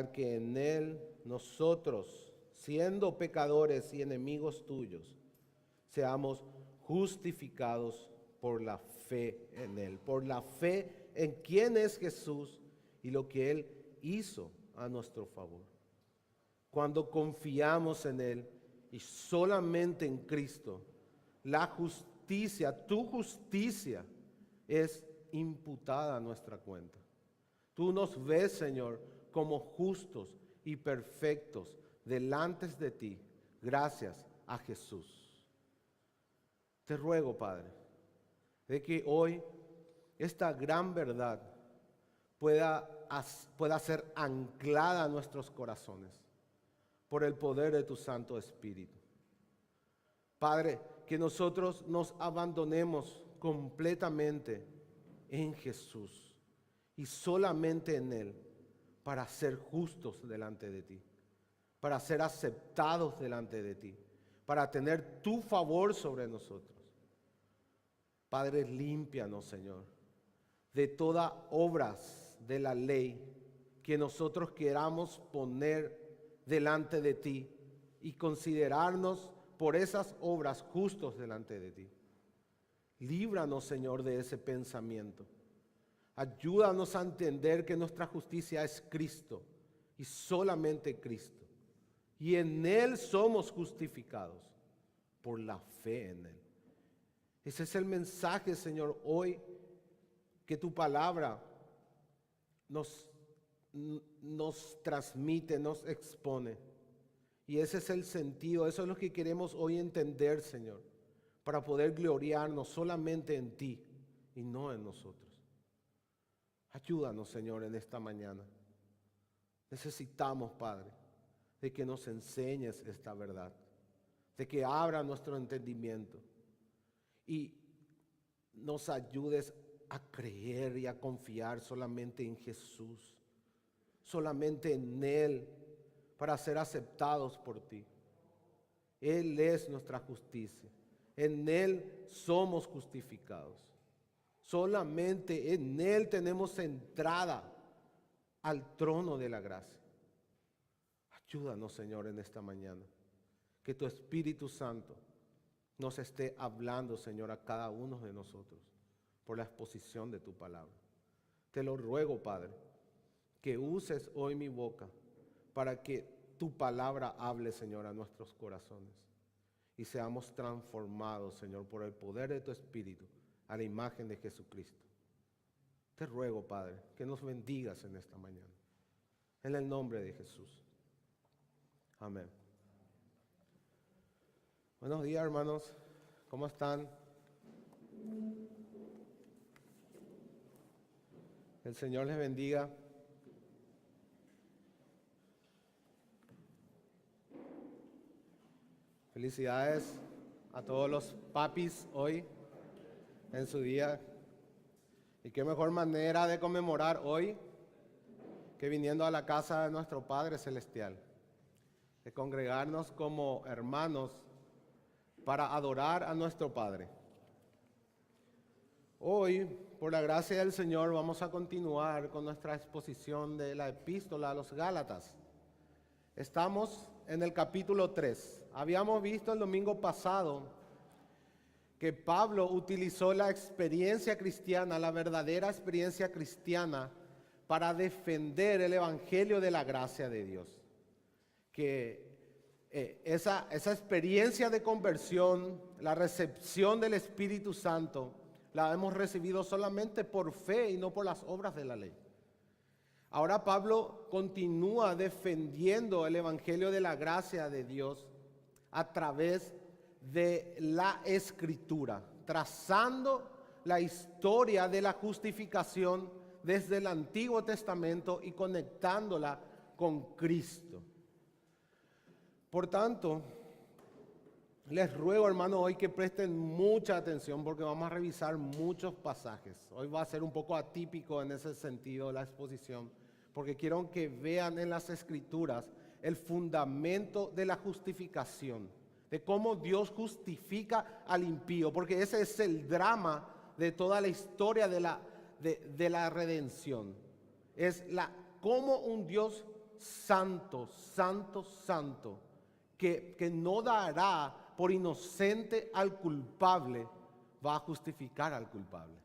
para que en Él nosotros, siendo pecadores y enemigos tuyos, seamos justificados por la fe en Él, por la fe en quién es Jesús y lo que Él hizo a nuestro favor. Cuando confiamos en Él y solamente en Cristo, la justicia, tu justicia, es imputada a nuestra cuenta. Tú nos ves, Señor, como justos y perfectos delante de ti, gracias a Jesús. Te ruego, Padre, de que hoy esta gran verdad pueda ser anclada a nuestros corazones por el poder de tu Santo Espíritu. Padre, que nosotros nos abandonemos completamente en Jesús y solamente en Él para ser justos delante de ti, para ser aceptados delante de ti, para tener tu favor sobre nosotros. Padre, límpianos, Señor, de todas obras de la ley que nosotros queramos poner delante de ti y considerarnos por esas obras justos delante de ti. Líbranos, Señor, de ese pensamiento. Ayúdanos a entender que nuestra justicia es Cristo y solamente Cristo. Y en Él somos justificados por la fe en Él. Ese es el mensaje, Señor, hoy que tu palabra nos transmite, nos expone. Y ese es el sentido, eso es lo que queremos hoy entender, Señor, para poder gloriarnos solamente en ti y no en nosotros. Ayúdanos, Señor, en esta mañana. Necesitamos, Padre, de que nos enseñes esta verdad, de que abra nuestro entendimiento y nos ayudes a creer y a confiar solamente en Jesús, solamente en Él, para ser aceptados por ti. Él es nuestra justicia. En Él somos justificados. Solamente en Él tenemos entrada al trono de la gracia. Ayúdanos, Señor, en esta mañana. Que tu Espíritu Santo nos esté hablando, Señor, a cada uno de nosotros por la exposición de tu palabra. Te lo ruego, Padre, que uses hoy mi boca para que tu palabra hable, Señor, a nuestros corazones y seamos transformados, Señor, por el poder de tu Espíritu a la imagen de Jesucristo. Te ruego, Padre, que nos bendigas en esta mañana. En el nombre de Jesús. Amén. Buenos días, hermanos. ¿Cómo están? El Señor les bendiga. Felicidades a todos los papis hoy en su día. Y qué mejor manera de conmemorar hoy que viniendo a la casa de nuestro Padre Celestial, de congregarnos como hermanos para adorar a nuestro Padre. Hoy, por la gracia del Señor, vamos a continuar con nuestra exposición de la epístola a los Gálatas. Estamos en el capítulo 3. Habíamos visto el domingo pasado que Pablo utilizó la experiencia cristiana, la verdadera experiencia cristiana, para defender el evangelio de la gracia de Dios. Que esa experiencia de conversión, la recepción del Espíritu Santo, la hemos recibido solamente por fe y no por las obras de la ley. Ahora Pablo continúa defendiendo el evangelio de la gracia de Dios a través de la Escritura, trazando la historia de la justificación desde el Antiguo Testamento y conectándola con Cristo. Por tanto, les ruego, hermano, hoy que presten mucha atención porque vamos a revisar muchos pasajes. Hoy va a ser un poco atípico en ese sentido la exposición, porque quiero que vean en las Escrituras el fundamento de la justificación, de cómo Dios justifica al impío, porque ese es el drama de toda la historia de la redención. Es cómo un Dios santo, santo, santo, que no dará por inocente al culpable, va a justificar al culpable.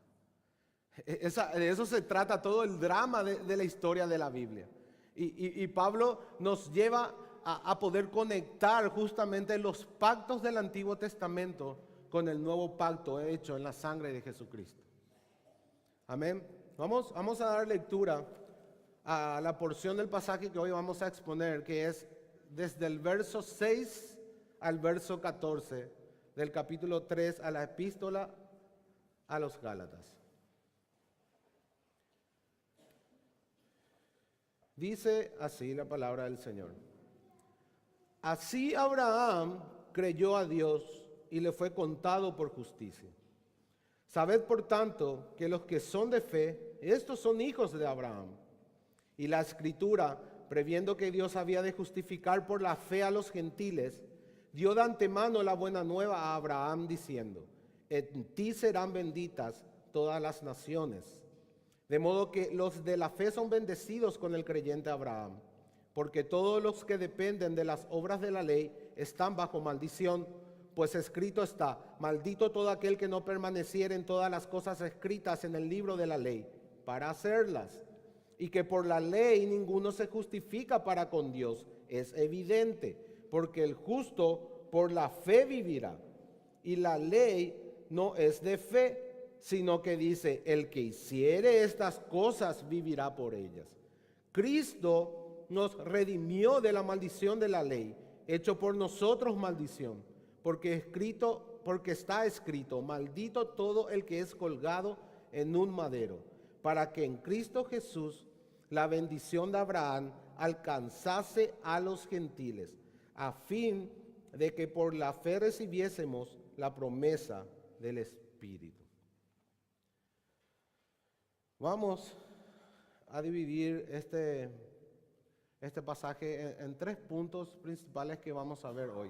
De eso se trata todo el drama de la historia de la Biblia. Y Pablo nos lleva a poder conectar justamente los pactos del Antiguo Testamento con el nuevo pacto hecho en la sangre de Jesucristo. Amén. Vamos a dar lectura a la porción del pasaje que hoy vamos a exponer, que es desde el verso 6 al verso 14 del capítulo 3 a la epístola a los Gálatas. Dice así la palabra del Señor. Así Abraham creyó a Dios y le fue contado por justicia. Sabed por tanto que los que son de fe, estos son hijos de Abraham. Y la Escritura, previendo que Dios había de justificar por la fe a los gentiles, dio de antemano la buena nueva a Abraham diciendo: en ti serán benditas todas las naciones. De modo que los de la fe son bendecidos con el creyente Abraham, porque todos los que dependen de las obras de la ley están bajo maldición, pues escrito está: maldito todo aquel que no permaneciere en todas las cosas escritas en el libro de la ley, para hacerlas. Y que por la ley ninguno se justifica para con Dios, es evidente, porque el justo por la fe vivirá. Y la ley no es de fe, sino que dice: el que hiciere estas cosas vivirá por ellas. Cristo nos redimió de la maldición de la ley, hecho por nosotros maldición, porque está escrito: maldito todo el que es colgado en un madero, para que en Cristo Jesús la bendición de Abraham alcanzase a los gentiles, a fin de que por la fe recibiésemos la promesa del Espíritu. Vamos a dividir este pasaje en tres puntos principales que vamos a ver hoy.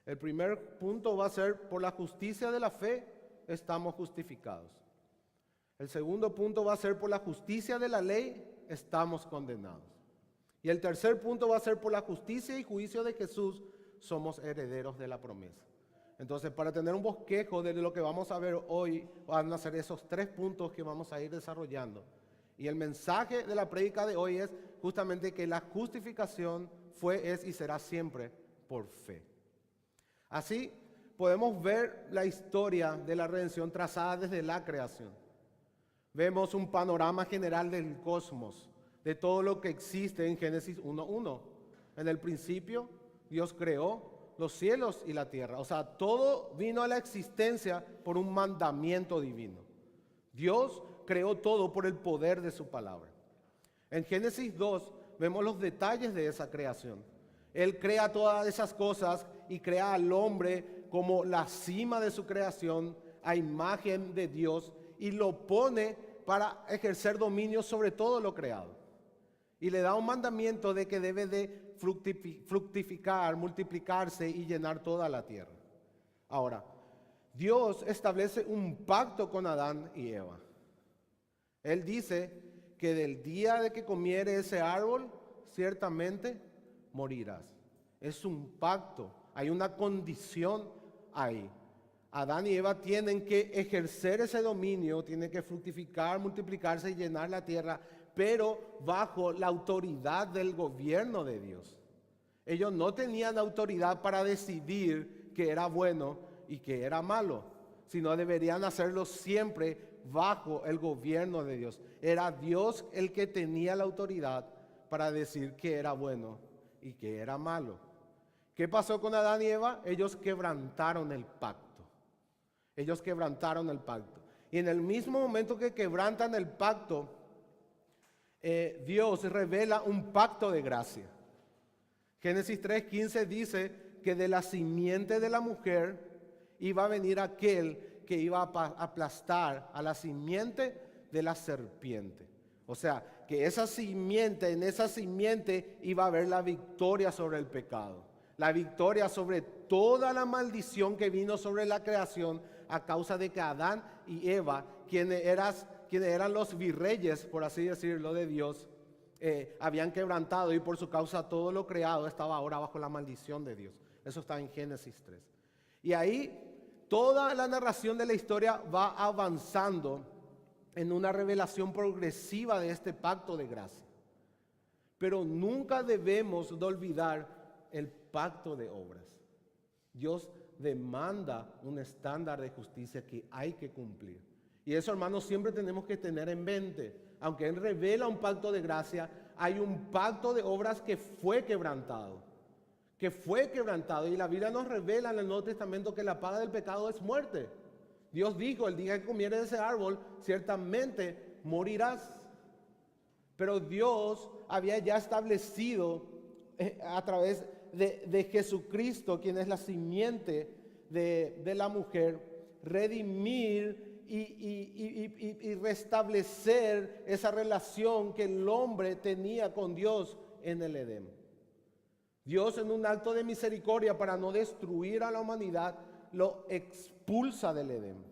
El primer punto va a ser: por la justicia de la fe estamos justificados. El segundo punto va a ser: por la justicia de la ley estamos condenados. Y el tercer punto va a ser: por la justicia y juicio de Jesús somos herederos de la promesa. Entonces, para tener un bosquejo de lo que vamos a ver hoy, van a ser esos tres puntos que vamos a ir desarrollando. Y el mensaje de la prédica de hoy es justamente que la justificación fue, es y será siempre por fe. Así podemos ver la historia de la redención trazada desde la creación. Vemos un panorama general del cosmos, de todo lo que existe en Génesis 1:1. En el principio, Dios creó los cielos y la tierra. O sea, todo vino a la existencia por un mandamiento divino. Dios creó todo por el poder de su palabra. En Génesis 2 vemos los detalles de esa creación. Él crea todas esas cosas y crea al hombre como la cima de su creación, a imagen de Dios, y lo pone para ejercer dominio sobre todo lo creado. Y le da un mandamiento de que debe de fructificar, multiplicarse y llenar toda la tierra. Ahora, Dios establece un pacto con Adán y Eva. Él dice que del día de que comiere ese árbol, ciertamente morirás. Es un pacto, hay una condición ahí. Adán y Eva tienen que ejercer ese dominio, tienen que fructificar, multiplicarse y llenar la tierra, pero bajo la autoridad del gobierno de Dios. Ellos no tenían autoridad para decidir qué era bueno y qué era malo, sino deberían hacerlo siempre bajo el gobierno de Dios. Era Dios el que tenía la autoridad para decir qué era bueno y qué era malo. ¿Qué pasó con Adán y Eva? Ellos quebrantaron el pacto. Ellos quebrantaron el pacto. Y en el mismo momento que quebrantan el pacto, Dios revela un pacto de gracia. Génesis 3:15 dice que de la simiente de la mujer iba a venir aquel que iba a aplastar a la simiente de la serpiente. O sea, que en esa simiente iba a haber la victoria sobre el pecado, la victoria sobre toda la maldición que vino sobre la creación a causa de que Adán y Eva, quienes eran los virreyes, por así decirlo, de Dios, habían quebrantado y por su causa todo lo creado estaba ahora bajo la maldición de Dios. Eso está en Génesis 3. Y ahí toda la narración de la historia va avanzando en una revelación progresiva de este pacto de gracia. Pero nunca debemos de olvidar el pacto de obras. Dios demanda un estándar de justicia que hay que cumplir. Y eso, hermanos, siempre tenemos que tener en mente. Aunque Él revela un pacto de gracia, hay un pacto de obras que fue quebrantado. Y la Biblia nos revela en el Nuevo Testamento que la paga del pecado es muerte. Dios dijo, el día que comieres de ese árbol, ciertamente morirás. Pero Dios había ya establecido a través de Jesucristo, quien es la simiente de la mujer, redimir y restablecer esa relación que el hombre tenía con Dios en el Edén. Dios, en un acto de misericordia para no destruir a la humanidad, lo expulsa del Edén.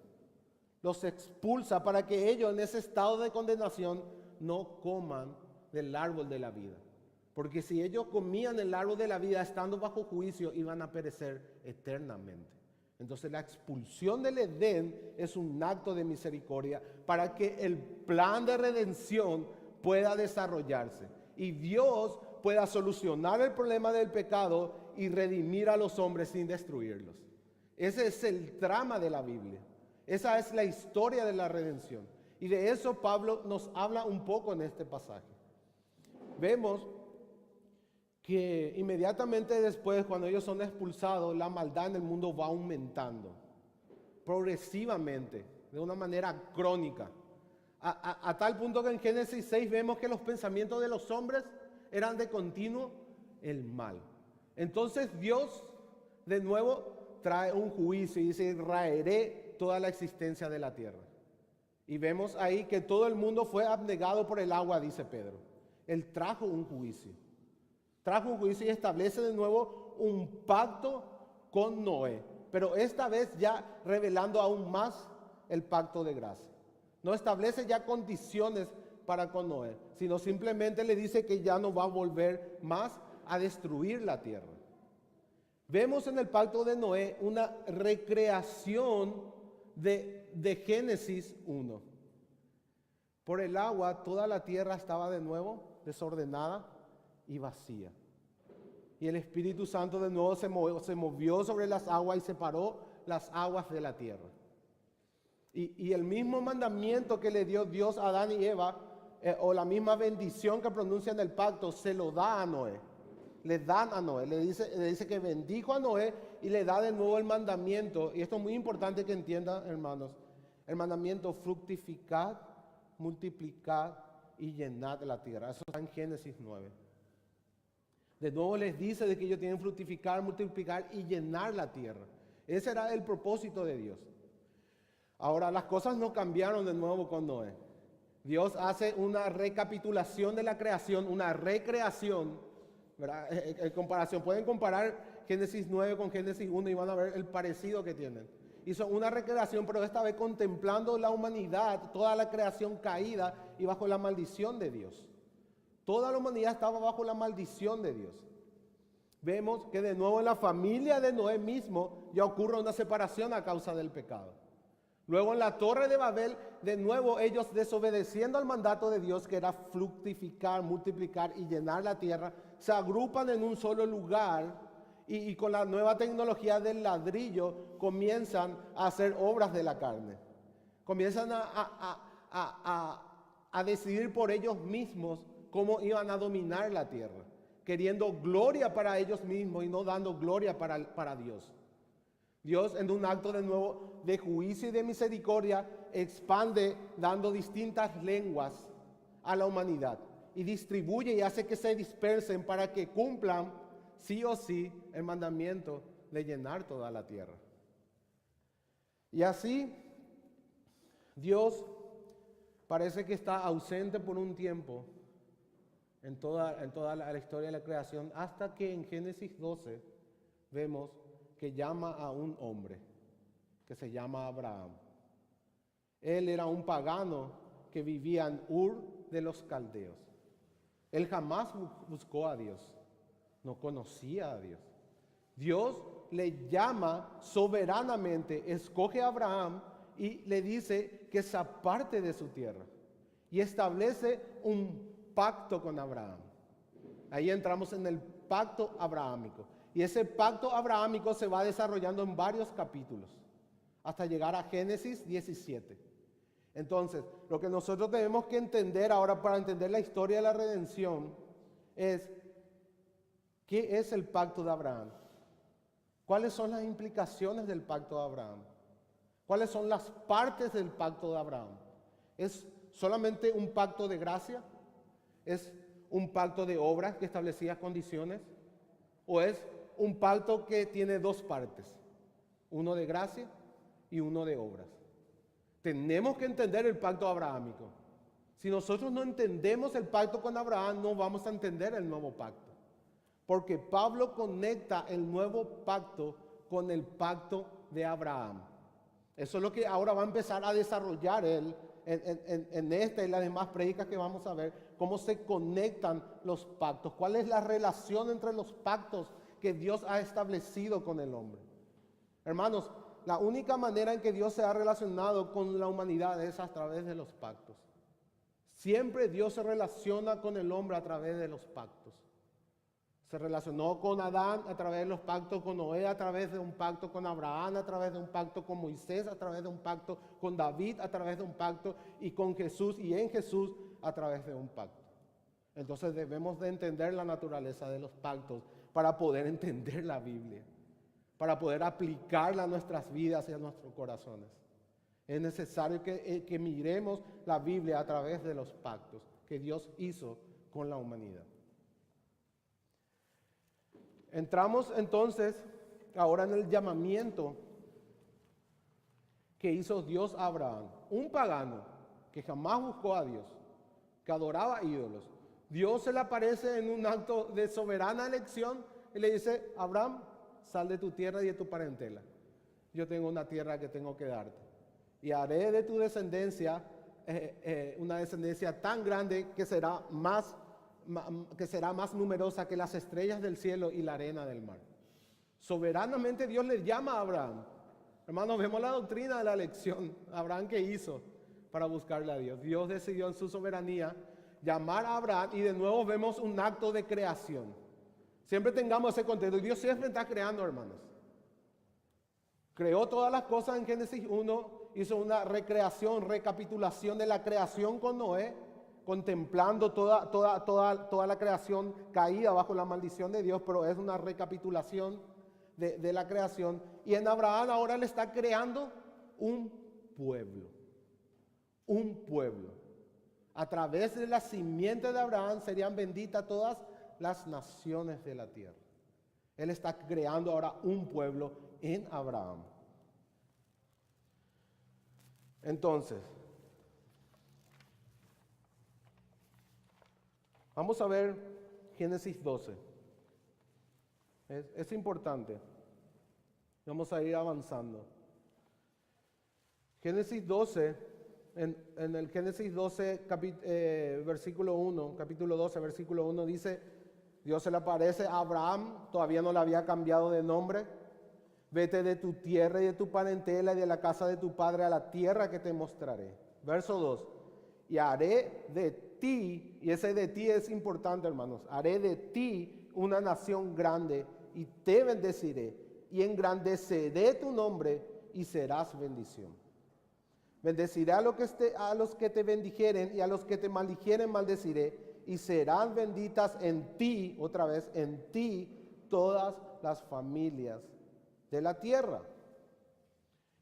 Los expulsa para que ellos, en ese estado de condenación, no coman del árbol de la vida. Porque si ellos comían el árbol de la vida estando bajo juicio, iban a perecer eternamente. Entonces la expulsión del Edén es un acto de misericordia para que el plan de redención pueda desarrollarse y Dios pueda solucionar el problema del pecado y redimir a los hombres sin destruirlos. Ese es el trama de la Biblia. Esa es la historia de la redención. Y de eso Pablo nos habla un poco en este pasaje. Vemos que inmediatamente después, cuando ellos son expulsados, la maldad en el mundo va aumentando progresivamente, de una manera crónica, a tal punto que en Génesis 6 vemos que los pensamientos de los hombres eran de continuo el mal. Entonces Dios de nuevo trae un juicio y dice: raeré toda la existencia de la tierra. Y vemos ahí que todo el mundo fue abnegado por el agua, dice Pedro. Él trajo un juicio. Trajo un juicio y establece de nuevo un pacto con Noé. Pero esta vez ya revelando aún más el pacto de gracia. No establece ya condiciones para con Noé, sino simplemente le dice que ya no va a volver más a destruir la tierra. Vemos en el pacto de Noé una recreación de Génesis 1. Por el agua toda la tierra estaba de nuevo desordenada y vacía. Y el Espíritu Santo de nuevo se movió sobre las aguas y separó las aguas de la tierra. Y el mismo mandamiento que le dio Dios a Adán y Eva, o la misma bendición que pronuncia en el pacto, se lo da a Noé. Le dan a Noé, le dice que bendijo a Noé y le da de nuevo el mandamiento. Y esto es muy importante que entiendan, hermanos. El mandamiento: fructificad, multiplicad y llenad la tierra. Eso está en Génesis 9. De nuevo les dice de que ellos tienen que fructificar, multiplicar y llenar la tierra. Ese era el propósito de Dios. Ahora, las cosas no cambiaron de nuevo con Noé. Dios hace una recapitulación de la creación, una recreación, ¿verdad? En comparación, pueden comparar Génesis 9 con Génesis 1 y van a ver el parecido que tienen. Hizo una recreación, pero esta vez contemplando la humanidad, toda la creación caída y bajo la maldición de Dios. Toda la humanidad estaba bajo la maldición de Dios. Vemos que de nuevo en la familia de Noé mismo ya ocurre una separación a causa del pecado. Luego en la torre de Babel, de nuevo ellos desobedeciendo al mandato de Dios, que era fructificar, multiplicar y llenar la tierra, se agrupan en un solo lugar y con la nueva tecnología del ladrillo comienzan a hacer obras de la carne. Comienzan a decidir por ellos mismos cómo iban a dominar la tierra, queriendo gloria para ellos mismos y no dando gloria para Dios. Dios, en un acto de nuevo de juicio y de misericordia, expande dando distintas lenguas a la humanidad y distribuye y hace que se dispersen para que cumplan sí o sí el mandamiento de llenar toda la tierra. Y así Dios parece que está ausente por un tiempo en toda la historia de la creación, hasta que en Génesis 12 vemos que llama a un hombre que se llama Abraham. Él era un pagano que vivía en Ur de los Caldeos. Él jamás buscó a Dios, no conocía a Dios. Dios le llama soberanamente, escoge a Abraham y le dice que se aparte de su tierra y establece un pacto con Abraham. Ahí entramos en el pacto abrahámico. Y ese pacto abrahámico se va desarrollando en varios capítulos, hasta llegar a Génesis 17. Entonces, lo que nosotros tenemos que entender ahora para entender la historia de la redención es, ¿qué es el pacto de Abraham? ¿Cuáles son las implicaciones del pacto de Abraham? ¿Cuáles son las partes del pacto de Abraham? ¿Es solamente un pacto de gracia? ¿Es un pacto de obras que establecía condiciones? ¿O es un pacto que tiene dos partes? Uno de gracia y uno de obras. Tenemos que entender el pacto abrahámico. Si nosotros no entendemos el pacto con Abraham, no vamos a entender el nuevo pacto. Porque Pablo conecta el nuevo pacto con el pacto de Abraham. Eso es lo que ahora va a empezar a desarrollar él en esta y las demás prédicas que vamos a ver, cómo se conectan los pactos, cuál es la relación entre los pactos que Dios ha establecido con el hombre. Hermanos, la única manera en que Dios se ha relacionado con la humanidad es a través de los pactos. Siempre Dios se relaciona con el hombre a través de los pactos. Se relacionó con Adán a través de los pactos, con Noé a través de un pacto, con Abraham a través de un pacto, con Moisés a través de un pacto, con David a través de un pacto y con Jesús y en Jesús a través de un pacto. Entonces debemos de entender la naturaleza de los pactos para poder entender la Biblia, para poder aplicarla a nuestras vidas y a nuestros corazones. Es necesario que miremos la Biblia a través de los pactos que Dios hizo con la humanidad. Entramos entonces ahora en el llamamiento que hizo Dios a Abraham, un pagano que jamás buscó a Dios, que adoraba ídolos. Dios se le aparece en un acto de soberana elección y le dice: Abraham, sal de tu tierra y de tu parentela. Yo tengo una tierra que tengo que darte. Y haré de tu descendencia una descendencia tan grande que será más numerosa que las estrellas del cielo y la arena del mar. Soberanamente Dios le llama a Abraham. Hermanos, vemos la doctrina de la elección. Abraham, ¿qué hizo para buscarle a Dios? Dios decidió en su soberanía llamar a Abraham y de nuevo vemos un acto de creación. Siempre tengamos ese contexto. Dios siempre está creando, hermanos. Creó todas las cosas en Génesis 1, hizo una recapitulación de la creación con Noé, contemplando toda la creación caída bajo la maldición de Dios, pero es una recapitulación de la creación. Y en Abraham ahora le está creando un pueblo. Un pueblo. A través de la simiente de Abraham serían benditas todas las naciones de la tierra. Él está creando ahora un pueblo en Abraham. Entonces, vamos a ver Génesis 12. Es importante. Vamos a ir avanzando. Génesis 12, en el Génesis 12, versículo 1, capítulo 12, versículo 1 dice: Dios se le aparece a Abraham, todavía no le había cambiado de nombre. Vete de tu tierra y de tu parentela y de la casa de tu padre a la tierra que te mostraré. Verso 2. Y haré de ti, y ese de ti es importante, hermanos, haré de ti una nación grande y te bendeciré y engrandeceré tu nombre y serás bendición. Bendeciré a los que te bendijeren y a los que te maldijeren maldeciré y serán benditas en ti, otra vez, en ti todas las familias de la tierra.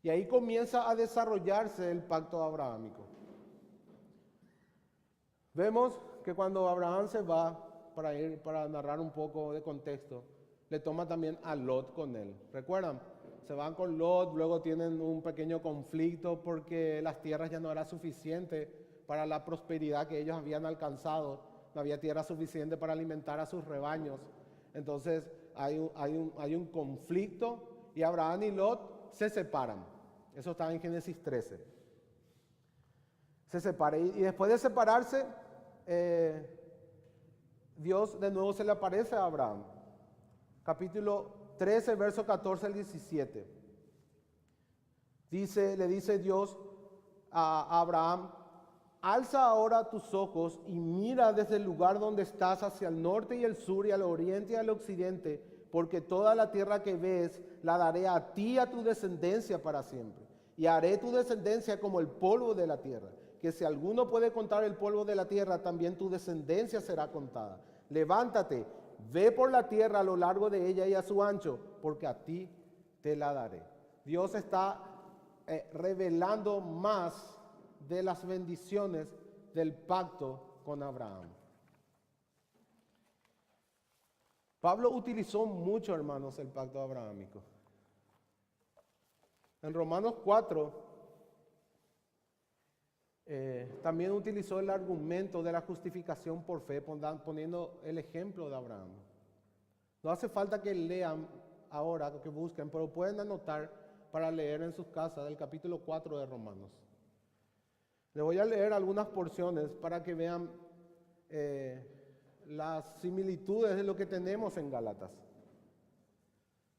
Y ahí comienza a desarrollarse el pacto abrahámico. Vemos que cuando Abraham se va, para narrar un poco de contexto, le toma también a Lot con él. ¿Recuerdan? Se van con Lot, luego tienen un pequeño conflicto porque las tierras ya no eran suficientes para la prosperidad que ellos habían alcanzado. No había tierra suficiente para alimentar a sus rebaños. Entonces hay un conflicto y Abraham y Lot se separan. Eso está en Génesis 13. Se separan y después de separarse, Dios de nuevo se le aparece a Abraham. Capítulo 13, verso 14 al 17. Le dice Dios a Abraham: alza ahora tus ojos y mira desde el lugar donde estás hacia el norte y el sur y al oriente y al occidente, porque toda la tierra que ves la daré a ti y a tu descendencia para siempre. Y haré tu descendencia como el polvo de la tierra, que si alguno puede contar el polvo de la tierra, también tu descendencia será contada. Levántate, ve por la tierra a lo largo de ella y a su ancho, porque a ti te la daré. Dios está revelando más de las bendiciones del pacto con Abraham. Pablo utilizó mucho, hermanos, el pacto abrahámico. En Romanos 4, también utilizó el argumento de la justificación por fe, poniendo el ejemplo de Abraham. No hace falta que lean ahora, que busquen, pero pueden anotar para leer en sus casas el capítulo 4 de Romanos. Les voy a leer algunas porciones para que vean las similitudes de lo que tenemos en Gálatas.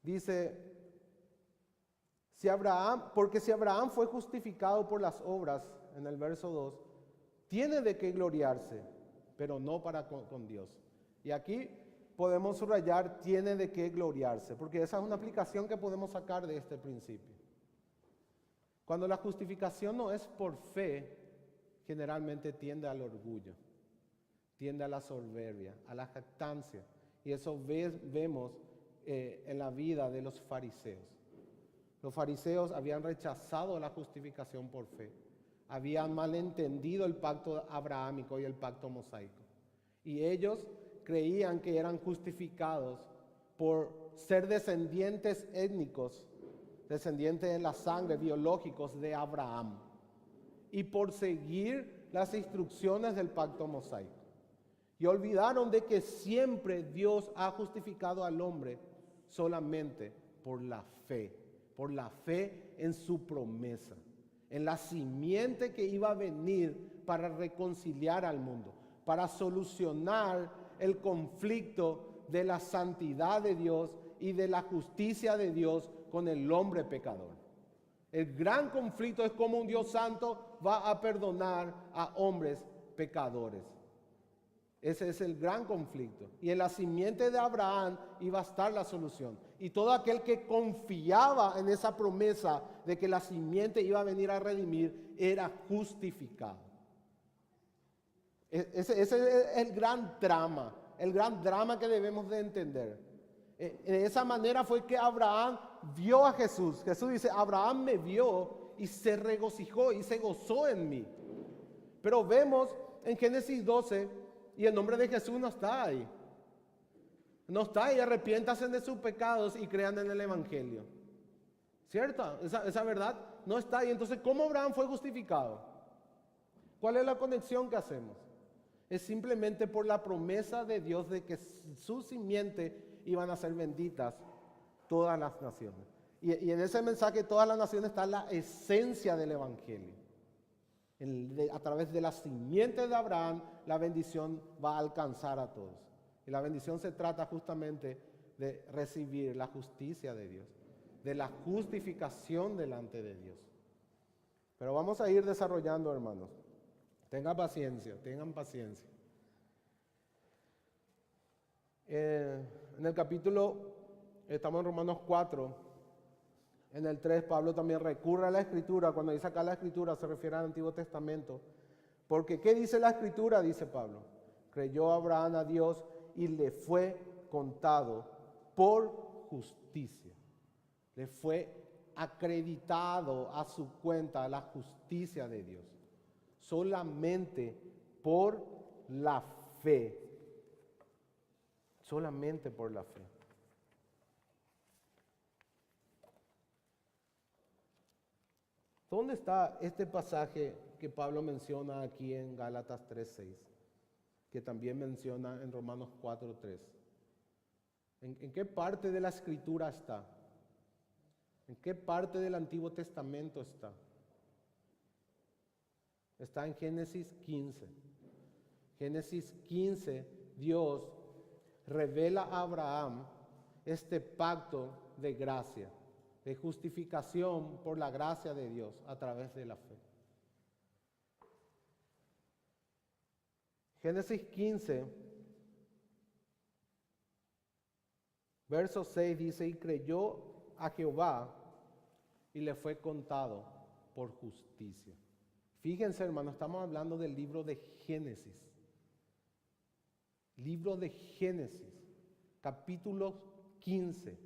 Dice, porque si Abraham fue justificado por las obras, en el verso 2, tiene de qué gloriarse, pero no para con Dios. Y aquí podemos subrayar, tiene de qué gloriarse, porque esa es una aplicación que podemos sacar de este principio. Cuando la justificación no es por fe, generalmente tiende al orgullo, tiende a la soberbia, a la jactancia. Y eso vemos en la vida de los fariseos. Los fariseos habían rechazado la justificación por fe. Habían malentendido el pacto abrahámico y el pacto mosaico. Y ellos creían que eran justificados por ser descendientes étnicos, descendientes de la sangre, biológicos de Abraham, y por seguir las instrucciones del pacto mosaico. Y olvidaron de que siempre Dios ha justificado al hombre solamente por la fe en su promesa, en la simiente que iba a venir para reconciliar al mundo, para solucionar el conflicto de la santidad de Dios y de la justicia de Dios con el hombre pecador. El gran conflicto es cómo un Dios santo va a perdonar a hombres pecadores. Ese es el gran conflicto. Y en la simiente de Abraham iba a estar la solución. Y todo aquel que confiaba en esa promesa de que la simiente iba a venir a redimir, era justificado. Ese es el gran drama que debemos de entender. De esa manera fue que Abraham vio a Jesús. Jesús dice, Abraham me vio y se regocijó y se gozó en mí. Pero vemos en Génesis 12, y el nombre de Jesús no está ahí. No está ahí, arrepiéntanse de sus pecados y crean en el Evangelio. ¿Cierto? Esa verdad no está ahí. Entonces, ¿cómo Abraham fue justificado? ¿Cuál es la conexión que hacemos? Es simplemente por la promesa de Dios de que su simiente iban a ser benditas todas las naciones. Y en ese mensaje, todas las naciones, está la esencia del Evangelio. A través de la simiente de Abraham, la bendición va a alcanzar a todos. Y la bendición se trata justamente de recibir la justicia de Dios, de la justificación delante de Dios. Pero vamos a ir desarrollando, hermanos. Tengan paciencia. En el capítulo, estamos en Romanos 4. En el 3, Pablo también recurre a la Escritura. Cuando dice acá la Escritura, se refiere al Antiguo Testamento. Porque, ¿qué dice la Escritura? Dice Pablo. Creyó Abraham a Dios y le fue contado por justicia. Le fue acreditado a su cuenta la justicia de Dios. Solamente por la fe. Solamente por la fe. ¿Dónde está este pasaje que Pablo menciona aquí en Gálatas 3:6? Que también menciona en Romanos 4:3. ¿En qué parte de la Escritura está? ¿En qué parte del Antiguo Testamento está? Está en Génesis 15. Génesis 15 Dios revela a Abraham este pacto de gracia, de justificación por la gracia de Dios a través de la fe. Génesis 15, verso 6 dice, y creyó a Jehová y le fue contado por justicia. Fíjense, hermanos, estamos hablando del libro de Génesis. Libro de Génesis, capítulo 15.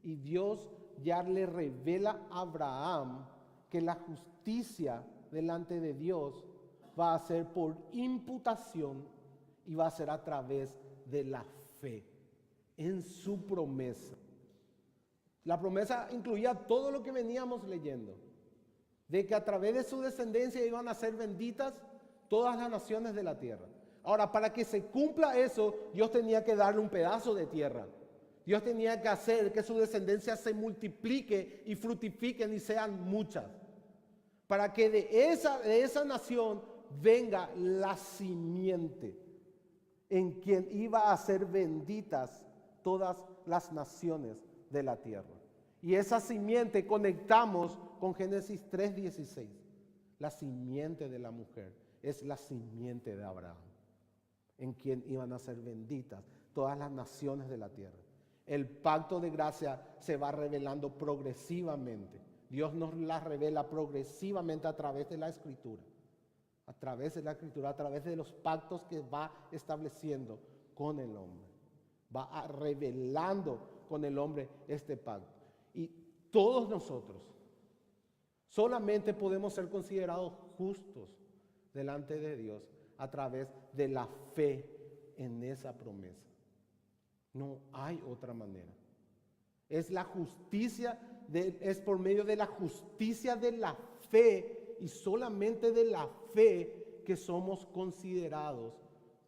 Y Dios ya le revela a Abraham que la justicia delante de Dios va a ser por imputación y va a ser a través de la fe en su promesa. La promesa incluía todo lo que veníamos leyendo, de que a través de su descendencia iban a ser benditas todas las naciones de la tierra. Ahora, para que se cumpla eso, Dios tenía que darle un pedazo de tierra. Dios tenía que hacer que su descendencia se multiplique y fructifiquen y sean muchas. Para que de esa nación venga la simiente en quien iba a ser benditas todas las naciones de la tierra. Y esa simiente conectamos con Génesis 3:16. La simiente de la mujer es la simiente de Abraham, en quien iban a ser benditas todas las naciones de la tierra. El pacto de gracia se va revelando progresivamente. Dios nos la revela progresivamente a través de la Escritura. A través de la Escritura, a través de los pactos que va estableciendo con el hombre. Va revelando con el hombre este pacto. Y todos nosotros solamente podemos ser considerados justos delante de Dios a través de la fe en esa promesa. No hay otra manera. Es la justicia, es por medio de la justicia de la fe y solamente de la fe que somos considerados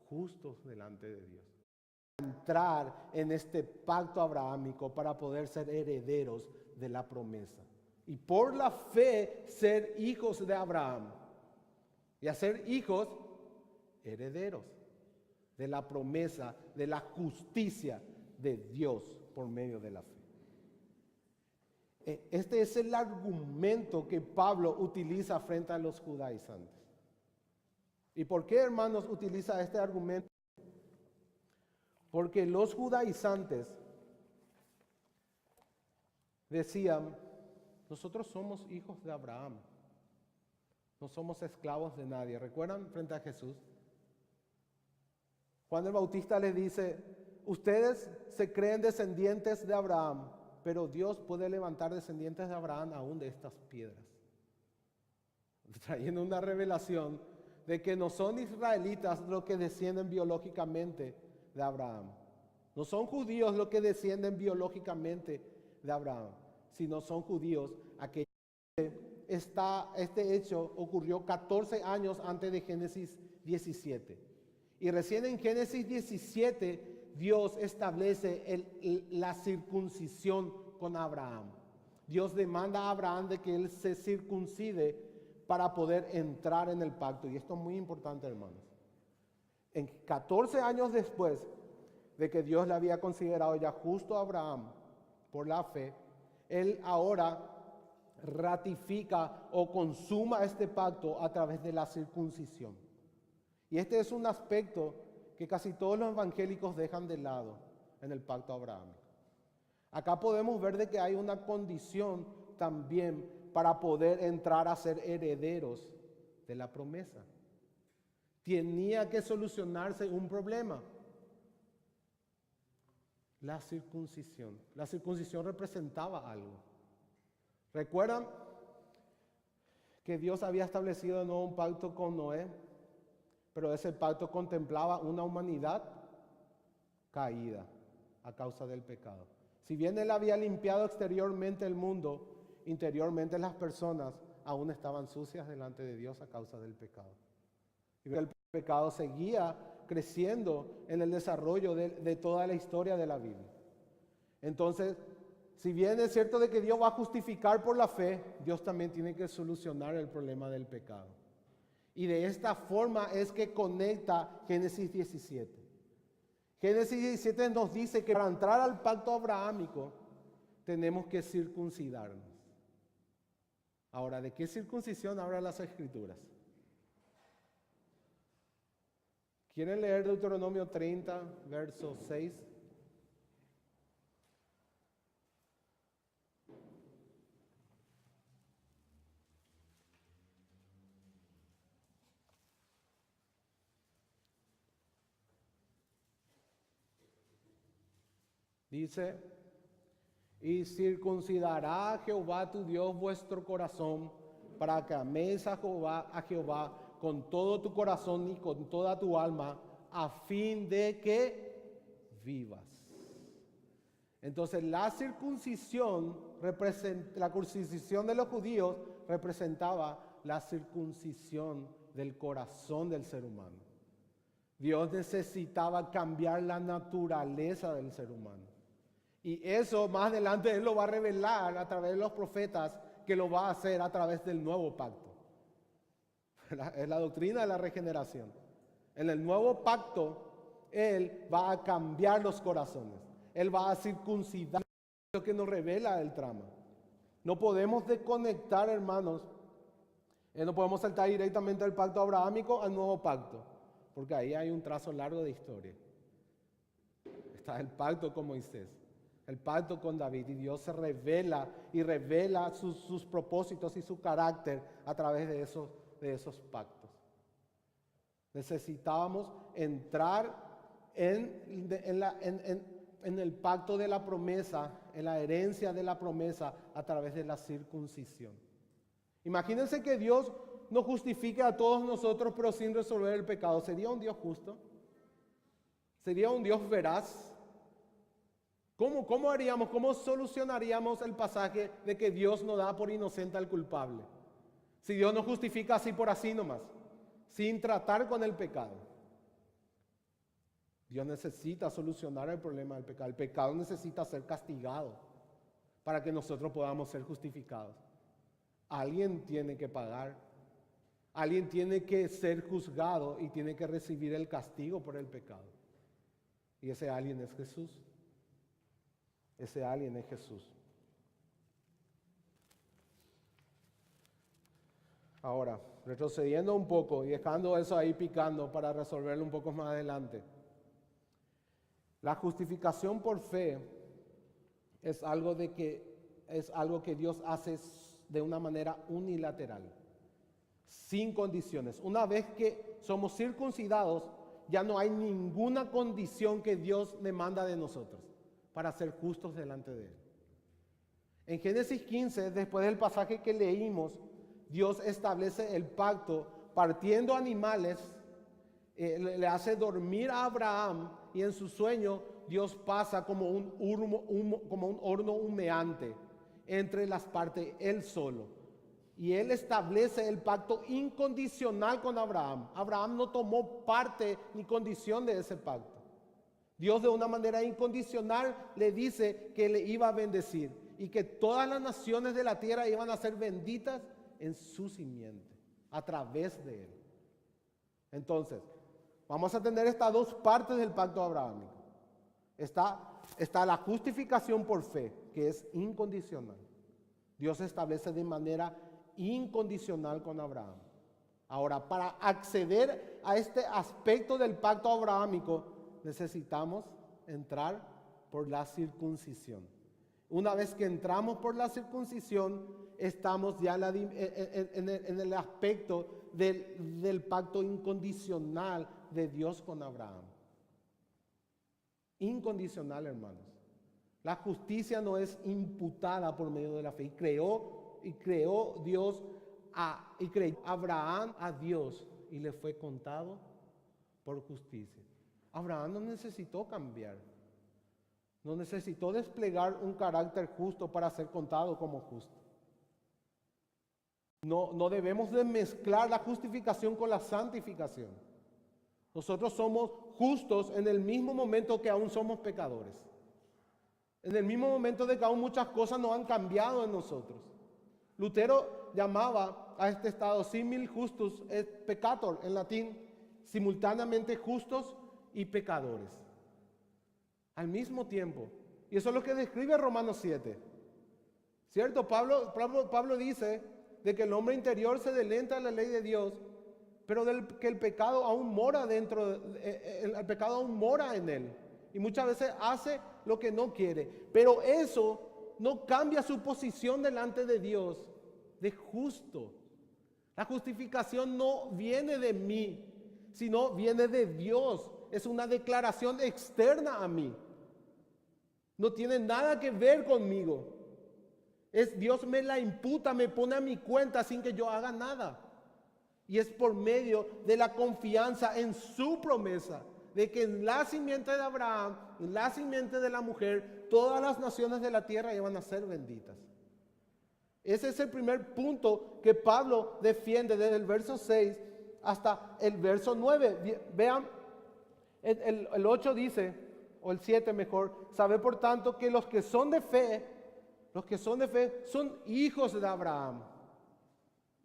justos delante de Dios. Entrar en este pacto abrahámico para poder ser herederos de la promesa. Y por la fe ser hijos de Abraham. Y hacer hijos herederos de la promesa, de la justicia de Dios por medio de la fe. Este es el argumento que Pablo utiliza frente a los judaizantes. ¿Y por qué, hermanos, utiliza este argumento? Porque los judaizantes decían, nosotros somos hijos de Abraham, no somos esclavos de nadie. ¿Recuerdan frente a Jesús? Juan el Bautista les dice, ustedes se creen descendientes de Abraham, pero Dios puede levantar descendientes de Abraham aún de estas piedras. Trayendo una revelación de que no son israelitas los que descienden biológicamente de Abraham. No son judíos los que descienden biológicamente de Abraham, sino son judíos aquellos que este hecho ocurrió 14 años antes de Génesis 17. Y recién en Génesis 17 Dios establece la circuncisión con Abraham. Dios demanda a Abraham de que él se circuncide para poder entrar en el pacto. Y esto es muy importante, hermanos. En 14 años después de que Dios le había considerado ya justo a Abraham por la fe, él ahora ratifica o consuma este pacto a través de la circuncisión. Y este es un aspecto que casi todos los evangélicos dejan de lado en el pacto abrahámico. Acá podemos ver de que hay una condición también para poder entrar a ser herederos de la promesa. Tenía que solucionarse un problema. La circuncisión. La circuncisión representaba algo. ¿Recuerdan que Dios había establecido de nuevo un pacto con Noé? Pero ese pacto contemplaba una humanidad caída a causa del pecado. Si bien Él había limpiado exteriormente el mundo, interiormente las personas aún estaban sucias delante de Dios a causa del pecado. Y el pecado seguía creciendo en el desarrollo de toda la historia de la Biblia. Entonces, si bien es cierto de que Dios va a justificar por la fe, Dios también tiene que solucionar el problema del pecado. Y de esta forma es que conecta Génesis 17. Génesis 17 nos dice que para entrar al pacto abrahámico tenemos que circuncidarnos. Ahora, ¿de qué circuncisión hablan las Escrituras? ¿Quieren leer Deuteronomio 30, verso 6? Dice, y circuncidará Jehová tu Dios vuestro corazón para que améis a Jehová con todo tu corazón y con toda tu alma, a fin de que vivas. Entonces la circuncisión de los judíos representaba la circuncisión del corazón del ser humano. Dios necesitaba cambiar la naturaleza del ser humano. Y eso más adelante Él lo va a revelar a través de los profetas, que lo va a hacer a través del nuevo pacto. Es la doctrina de la regeneración. En el nuevo pacto, Él va a cambiar los corazones. Él va a circuncidar, lo que nos revela el trama. No podemos desconectar, hermanos. No podemos saltar directamente del pacto abrahámico al nuevo pacto, porque ahí hay un trazo largo de historia. Está el pacto con Moisés, el pacto con David, y Dios se revela y revela sus propósitos y su carácter a través de esos pactos. Necesitábamos entrar en el pacto de la promesa, en la herencia de la promesa a través de la circuncisión. Imagínense que Dios nos justifique a todos nosotros, pero sin resolver el pecado. ¿Sería un Dios justo? ¿Sería un Dios veraz? ¿Cómo haríamos, cómo solucionaríamos el pasaje de que Dios no da por inocente al culpable? Si Dios nos justifica así por así nomás, sin tratar con el pecado. Dios necesita solucionar el problema del pecado. El pecado necesita ser castigado para que nosotros podamos ser justificados. Alguien tiene que pagar. Alguien tiene que ser juzgado y tiene que recibir el castigo por el pecado. Y ese alguien es Jesús. Ese alguien es Jesús. Ahora, retrocediendo un poco y dejando eso ahí picando para resolverlo un poco más adelante. La justificación por fe es algo que Dios hace de una manera unilateral, sin condiciones. Una vez que somos circuncidados, ya no hay ninguna condición que Dios demanda de nosotros para ser justos delante de Él. En Génesis 15, después del pasaje que leímos, Dios establece el pacto partiendo animales, le hace dormir a Abraham, y en su sueño Dios pasa como un horno humeante entre las partes, Él solo. Y Él establece el pacto incondicional con Abraham. Abraham no tomó parte ni condición de ese pacto. Dios de una manera incondicional le dice que le iba a bendecir y que todas las naciones de la tierra iban a ser benditas en su simiente, a través de él. Entonces, vamos a tener estas dos partes del pacto abrahámico. Está la justificación por fe, que es incondicional. Dios establece de manera incondicional con Abraham. Ahora, para acceder a este aspecto del pacto abrahámico, necesitamos entrar por la circuncisión. Una vez que entramos por la circuncisión, estamos ya en el aspecto del pacto incondicional de Dios con Abraham. Incondicional, hermanos. La justicia no es imputada por medio de la fe. Y creó Abraham a Dios y le fue contado por justicia. Abraham no necesitó cambiar. No necesitó desplegar un carácter justo para ser contado como justo. No debemos de mezclar la justificación con la santificación. Nosotros somos justos en el mismo momento que aún somos pecadores. En el mismo momento de que aún muchas cosas no han cambiado en nosotros. Lutero llamaba a este estado simul justus et peccator, en latín, simultáneamente justos y pecadores. al mismo tiempo. Y eso es lo que describe Romanos 7. ¿Cierto? Pablo dice de que el hombre interior se deleita en la ley de Dios, pero que el pecado aún mora el pecado aún mora en él. Y muchas veces hace lo que no quiere. Pero eso no cambia su posición delante de Dios de justo. La justificación no viene de mí, sino viene de Dios. Es una declaración externa a mí. No tiene nada que ver conmigo. Dios me la imputa, me pone a mi cuenta sin que yo haga nada. Y es por medio de la confianza en su promesa, de que en la simiente de Abraham, en la simiente de la mujer, todas las naciones de la tierra iban a ser benditas. Ese es el primer punto que Pablo defiende desde el verso 6 hasta el verso 9. Vean, el 8 dice, o el 7 mejor, sabe por tanto que los que son de fe son hijos de Abraham.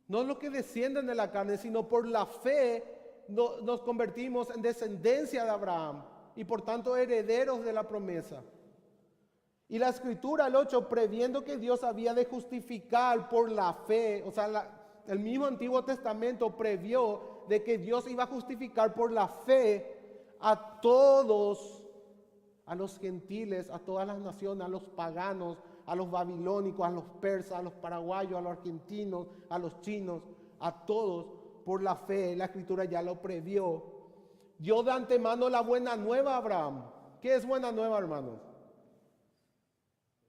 No los que descienden de la carne, sino por la fe nos convertimos en descendencia de Abraham y por tanto herederos de la promesa. Y la escritura, el 8, previendo que Dios había de justificar por la fe, o sea, el mismo Antiguo Testamento previó de que Dios iba a justificar por la fe a todos, a los gentiles, a todas las naciones, a los paganos, a los babilónicos, a los persas, a los paraguayos, a los argentinos, a los chinos, a todos por la fe. La escritura ya lo previó. Dio de antemano la buena nueva a Abraham. ¿Qué es buena nueva, hermanos?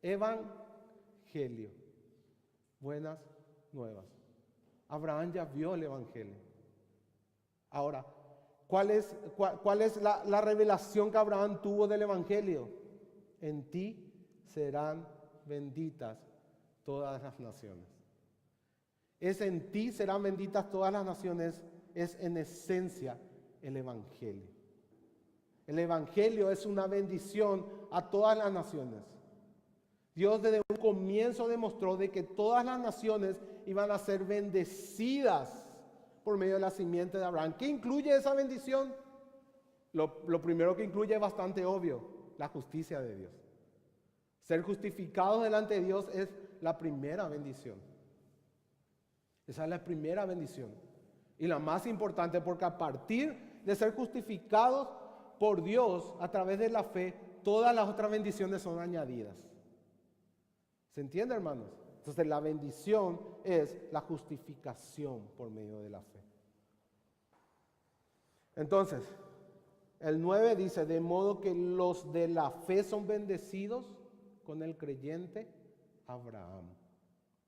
Evangelio. Buenas nuevas. Abraham ya vio el evangelio. Ahora, ¿cuál es la revelación que Abraham tuvo del evangelio? En ti serán benditas todas las naciones. Es en ti serán benditas todas las naciones, es en esencia el evangelio. El evangelio es una bendición a todas las naciones. Dios desde un comienzo demostró de que todas las naciones iban a ser bendecidas por medio de la simiente de Abraham. ¿Qué incluye esa bendición? Lo primero que incluye es bastante obvio, la justicia de Dios. Ser justificados delante de Dios es la primera bendición. Esa es la primera bendición. Y la más importante, porque a partir de ser justificados por Dios a través de la fe, todas las otras bendiciones son añadidas. ¿Se entiende, hermanos? Entonces la bendición es la justificación por medio de la fe. Entonces, el 9 dice, de modo que los de la fe son bendecidos con el creyente Abraham.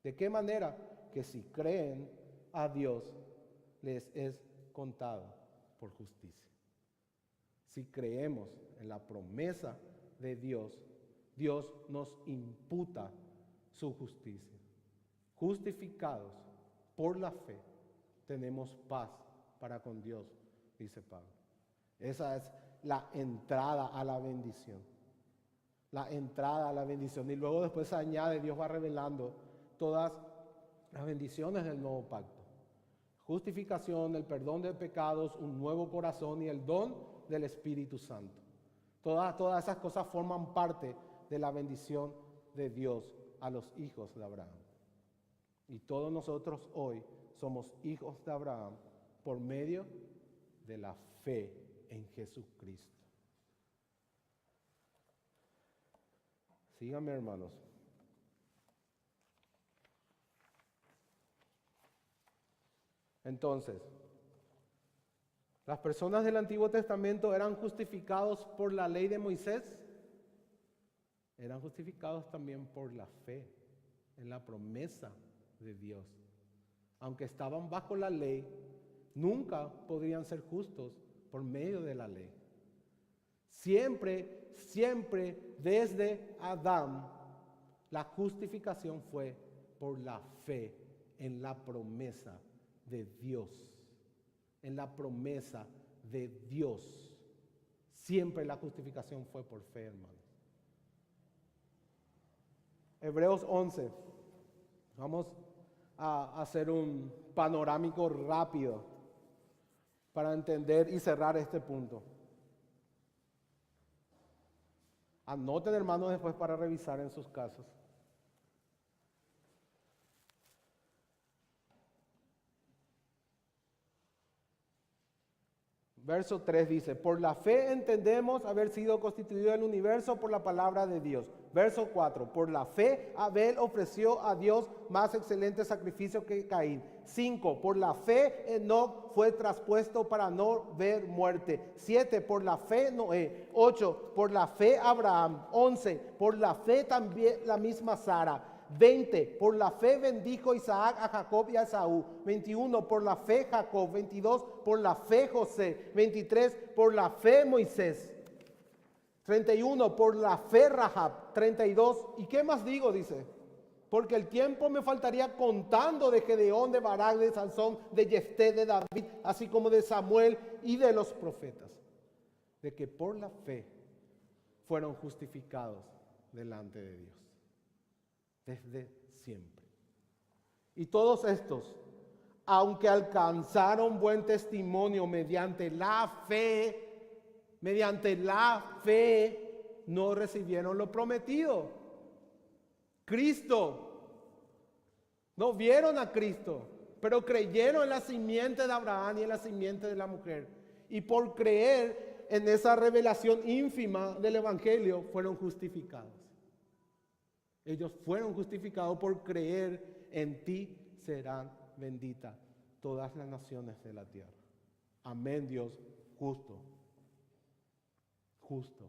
¿De qué manera? Que si creen a Dios, les es contado por justicia. Si creemos en la promesa de Dios, Dios nos imputa su justicia. Justificados por la fe, tenemos paz para con Dios, dice Pablo. Esa es la entrada a la bendición. La entrada a la bendición. Y luego después se añade, Dios va revelando todas las bendiciones del nuevo pacto. Justificación, el perdón de pecados, un nuevo corazón y el don del Espíritu Santo. Todas esas cosas forman parte de la bendición de Dios a los hijos de Abraham. Y todos nosotros hoy somos hijos de Abraham por medio de la fe en Jesucristo. Síganme, hermanos. Entonces, ¿las personas del Antiguo Testamento eran justificados por la ley de Moisés? Eran justificados también por la fe en la promesa de Dios. Aunque estaban bajo la ley, nunca podrían ser justos por medio de la ley. Siempre desde Adán, la justificación fue por la fe en la promesa de Dios. En la promesa de Dios. Siempre la justificación fue por fe, hermanos. Hebreos 11. Vamos a hacer un panorámico rápido para entender y cerrar este punto. Anoten, hermanos, después para revisar en sus casas. Verso 3 dice, por la fe entendemos haber sido constituido el universo por la palabra de Dios. Verso 4, por la fe Abel ofreció a Dios más excelente sacrificio que Caín. 5, por la fe Enoc fue traspuesto para no ver muerte. 7, por la fe Noé. 8, por la fe Abraham. 11, por la fe también la misma Sara. 20, por la fe bendijo Isaac a Jacob y a Esaú. 21, por la fe Jacob. 22, por la fe José. 23, por la fe Moisés. 31, por la fe Rahab. 32, ¿y qué más digo? Dice, porque el tiempo me faltaría contando de Gedeón, de Barak, de Sansón, de Jefté, de David, así como de Samuel y de los profetas, de que por la fe fueron justificados delante de Dios. Desde siempre. Y todos estos, aunque alcanzaron buen testimonio mediante la fe, no recibieron lo prometido. Cristo, no vieron a Cristo, pero creyeron en la simiente de Abraham y en la simiente de la mujer. Y por creer en esa revelación ínfima del Evangelio, fueron justificados. Ellos fueron justificados por creer en ti serán benditas todas las naciones de la tierra. Amén, Dios, justo. Justo.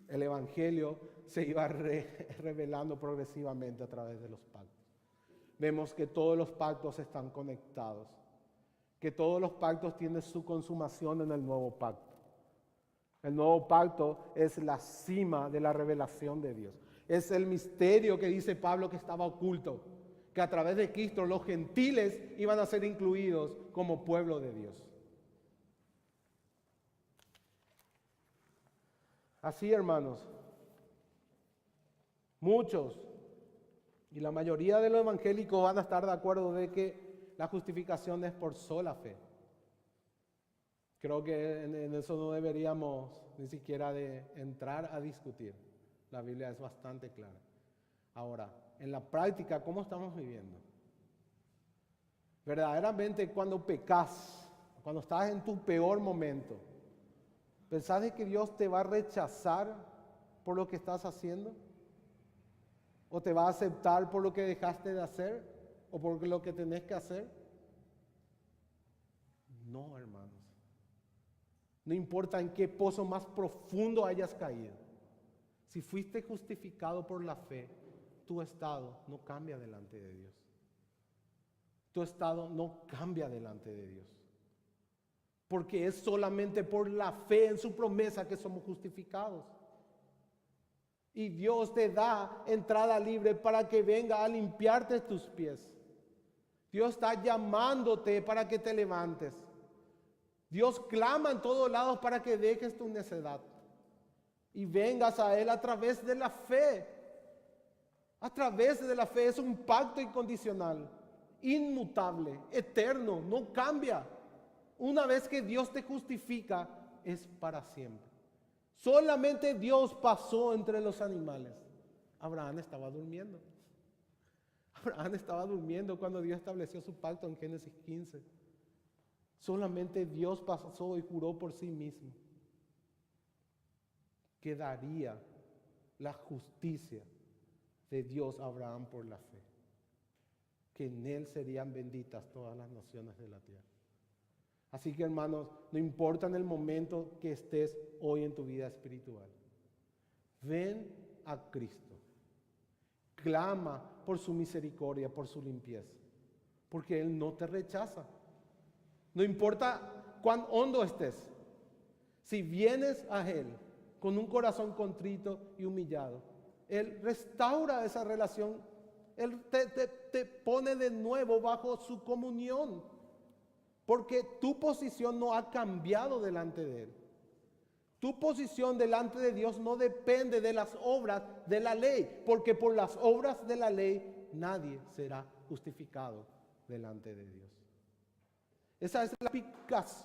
El Evangelio se iba revelando progresivamente a través de los pactos. Vemos que todos los pactos están conectados, que todos los pactos tienen su consumación en el nuevo pacto. El nuevo pacto es la cima de la revelación de Dios. Es el misterio que dice Pablo que estaba oculto, que a través de Cristo los gentiles iban a ser incluidos como pueblo de Dios. Así, hermanos, muchos y la mayoría de los evangélicos van a estar de acuerdo de que la justificación es por sola fe. Creo que en eso no deberíamos ni siquiera de entrar a discutir. La Biblia es bastante clara. Ahora, en la práctica, ¿cómo estamos viviendo? Verdaderamente, cuando pecas, cuando estás en tu peor momento, ¿pensás de que Dios te va a rechazar por lo que estás haciendo? ¿O te va a aceptar por lo que dejaste de hacer? ¿O por lo que tenés que hacer? No, hermanos. No importa en qué pozo más profundo hayas caído. Si fuiste justificado por la fe, tu estado no cambia delante de Dios. Tu estado no cambia delante de Dios. Porque es solamente por la fe en su promesa que somos justificados. Y Dios te da entrada libre para que venga a limpiarte tus pies. Dios está llamándote para que te levantes. Dios clama en todos lados para que dejes tu necedad y vengas a Él a través de la fe. A través de la fe es un pacto incondicional, inmutable, eterno, no cambia. Una vez que Dios te justifica, es para siempre. Solamente Dios pasó entre los animales. Abraham estaba durmiendo. Abraham estaba durmiendo cuando Dios estableció su pacto en Génesis 15. Solamente Dios pasó y juró por sí mismo que daría la justicia de Dios a Abraham por la fe, que en él serían benditas todas las naciones de la tierra. Así que, hermanos, no importa en el momento que estés hoy en tu vida espiritual, ven a Cristo, clama por su misericordia, por su limpieza, porque Él no te rechaza. No importa cuán hondo estés, si vienes a Él con un corazón contrito y humillado, Él restaura esa relación. Él te pone de nuevo bajo su comunión, porque tu posición no ha cambiado delante de Él. Tu posición delante de Dios no depende de las obras de la ley, porque por las obras de la ley nadie será justificado delante de Dios. Esa es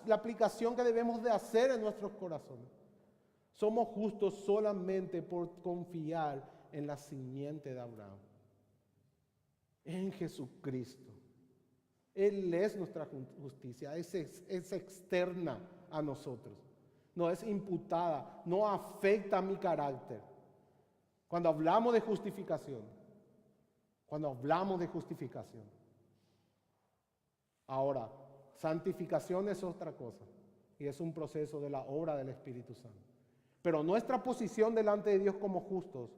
la aplicación que debemos de hacer en nuestros corazones. Somos justos solamente por confiar en la simiente de Abraham, en Jesucristo. Él es nuestra justicia, es externa a nosotros, no es imputada, no afecta a mi carácter. Cuando hablamos de justificación, ahora, santificación es otra cosa y es un proceso de la obra del Espíritu Santo. Pero nuestra posición delante de Dios como justos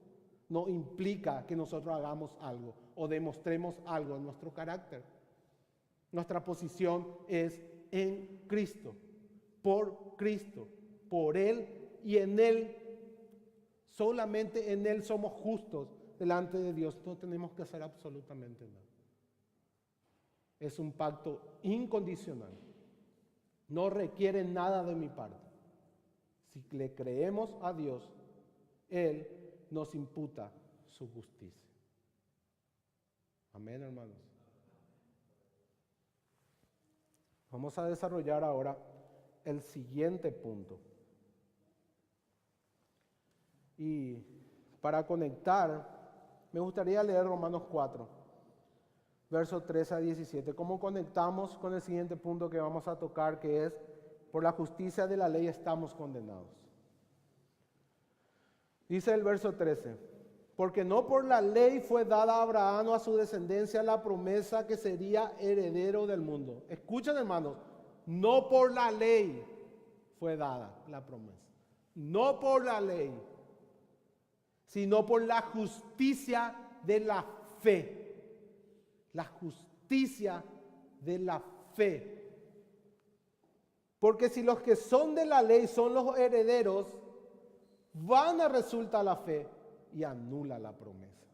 no implica que nosotros hagamos algo o demostremos algo en nuestro carácter. Nuestra posición es en Cristo, por Él y en Él. Solamente en Él somos justos delante de Dios. No tenemos que hacer absolutamente nada. Es un pacto incondicional. No requiere nada de mi parte. Si le creemos a Dios, Él nos imputa su justicia. Amén, hermanos. Vamos a desarrollar ahora el siguiente punto. Y para conectar, me gustaría leer Romanos 4, versos 13 a 17. ¿Cómo conectamos con el siguiente punto que vamos a tocar, que es: por la justicia de la ley estamos condenados? Dice el verso 13: porque no por la ley fue dada a Abraham o a su descendencia la promesa que sería heredero del mundo. Escuchen, hermanos, no por la ley fue dada la promesa. No por la ley, sino por la justicia de la fe. La justicia de la fe. Porque si los que son de la ley son los herederos, vana resulta la fe y anula la promesa.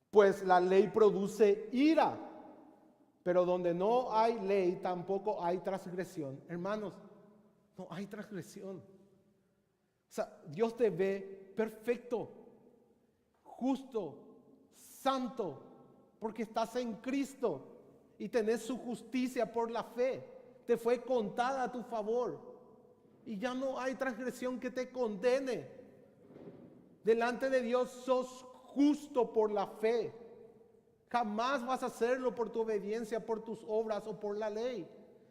Pues la ley produce ira, pero donde no hay ley tampoco hay transgresión. Hermanos, no hay transgresión. O sea, Dios te ve perfecto, justo, santo, porque estás en Cristo y tenés su justicia por la fe. Te fue contada a tu favor y ya no hay transgresión que te condene. Delante de Dios sos justo por la fe. Jamás vas a hacerlo por tu obediencia, por tus obras o por la ley,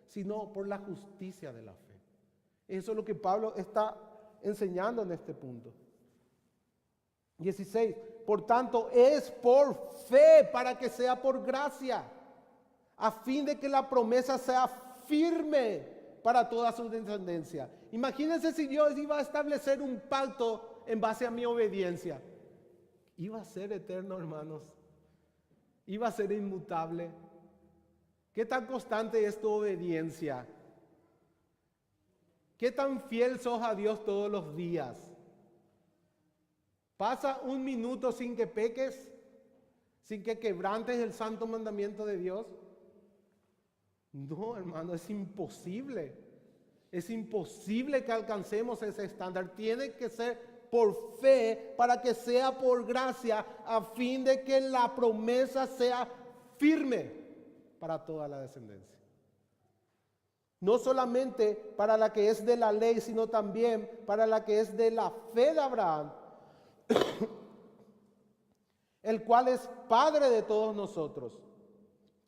sino por la justicia de la fe. Eso es lo que Pablo está enseñando en este punto. 16. Por tanto, es por fe para que sea por gracia, a fin de que la promesa sea firme para toda su descendencia. Imagínense si Dios iba a establecer un pacto en base a mi obediencia. Iba a ser eterno, hermanos. Iba a ser inmutable. ¿Qué tan constante es tu obediencia? ¿Qué tan fiel sos a Dios todos los días? ¿Pasa un minuto sin que peques? ¿Sin que quebrantes el santo mandamiento de Dios? No, hermano, es imposible. Es imposible que alcancemos ese estándar. Tiene que ser por fe para que sea por gracia, a fin de que la promesa sea firme para toda la descendencia. No solamente para la que es de la ley, sino también para la que es de la fe de Abraham, el cual es Padre de todos nosotros.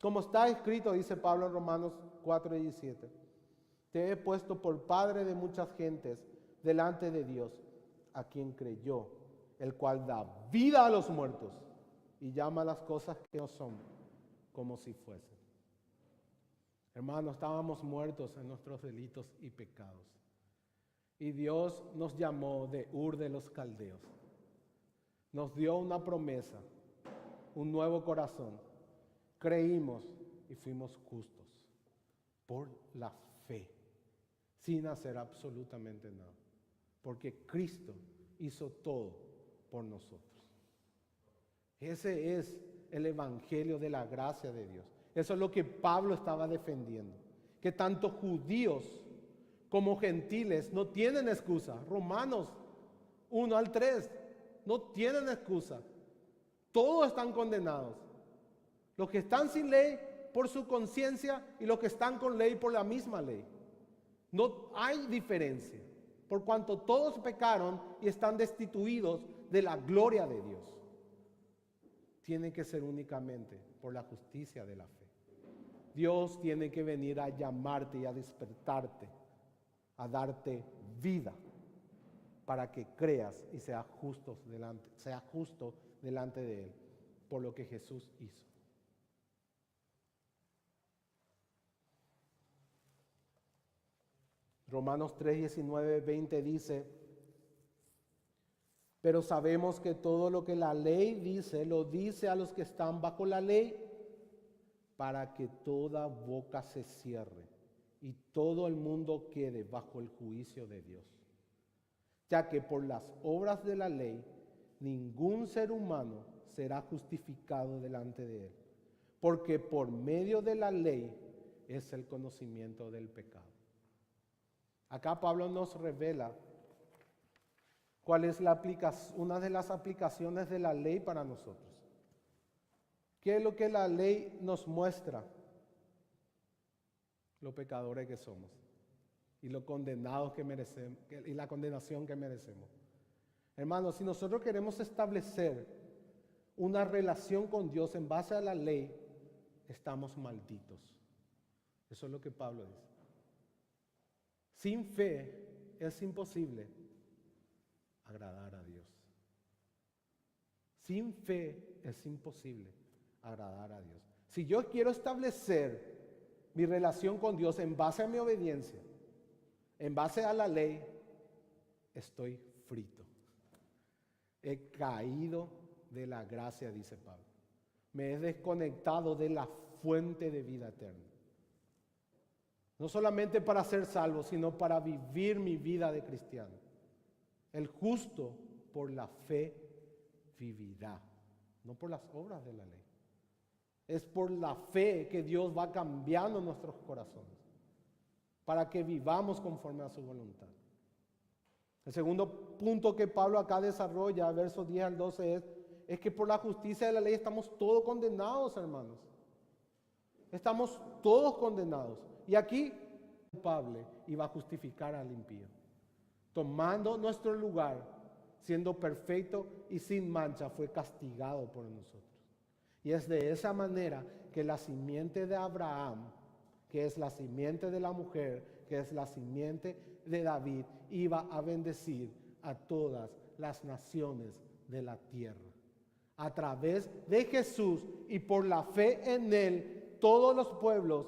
Como está escrito, dice Pablo en Romanos 4:17, te he puesto por Padre de muchas gentes delante de Dios, a quien creyó, el cual da vida a los muertos y llama a las cosas que no son como si fuesen. Hermanos, estábamos muertos en nuestros delitos y pecados. Y Dios nos llamó de Ur de los Caldeos. Nos dio una promesa, un nuevo corazón. Creímos y fuimos justos por la fe, sin hacer absolutamente nada. Porque Cristo hizo todo por nosotros. Ese es el evangelio de la gracia de Dios. Eso es lo que Pablo estaba defendiendo. Que tanto judíos como gentiles no tienen excusa. Romanos 1-3 no tienen excusa. Todos están condenados. Los que están sin ley por su conciencia y los que están con ley por la misma ley. No hay diferencia. por cuanto todos pecaron y están destituidos de la gloria de Dios. Tiene que ser únicamente por la justicia de la fe. Dios tiene que venir a llamarte y a despertarte, a darte vida, para que creas y seas justo delante de Él, por lo que Jesús hizo. Romanos 3, 19, 20 dice: pero sabemos que todo lo que la ley dice, lo dice a los que están bajo la ley, para que toda boca se cierre y todo el mundo quede bajo el juicio de Dios. Ya que por las obras de la ley, ningún ser humano será justificado delante de Él, porque por medio de la ley es el conocimiento del pecado. Acá Pablo nos revela cuál es una de las aplicaciones de la ley para nosotros. ¿Qué es lo que la ley nos muestra? Lo pecadores que somos y lo condenados que merecemos y la condenación que merecemos. Hermanos, si nosotros queremos establecer una relación con Dios en base a la ley, estamos malditos. Eso es lo que Pablo dice. Sin fe es imposible agradar a Dios. Sin fe es imposible agradar a Dios. Si yo quiero establecer mi relación con Dios en base a mi obediencia, en base a la ley, estoy frito. He caído de la gracia, dice Pablo. Me he desconectado de la fuente de vida eterna. No solamente para ser salvo, sino para vivir mi vida de cristiano. El justo por la fe vivirá, no por las obras de la ley. Es por la fe que Dios va cambiando nuestros corazones, para que vivamos conforme a su voluntad. El segundo punto que Pablo acá desarrolla, versos 10 al 12, es que por la justicia de la ley estamos todos condenados, hermanos. Estamos todos condenados. Y aquí, culpable, y va a justificar al impío, tomando nuestro lugar, siendo perfecto y sin mancha, fue castigado por nosotros. Y es de esa manera que la simiente de Abraham, que es la simiente de la mujer, que es la simiente de David, iba a bendecir a todas las naciones de la tierra. A través de Jesús y por la fe en Él, todos los pueblos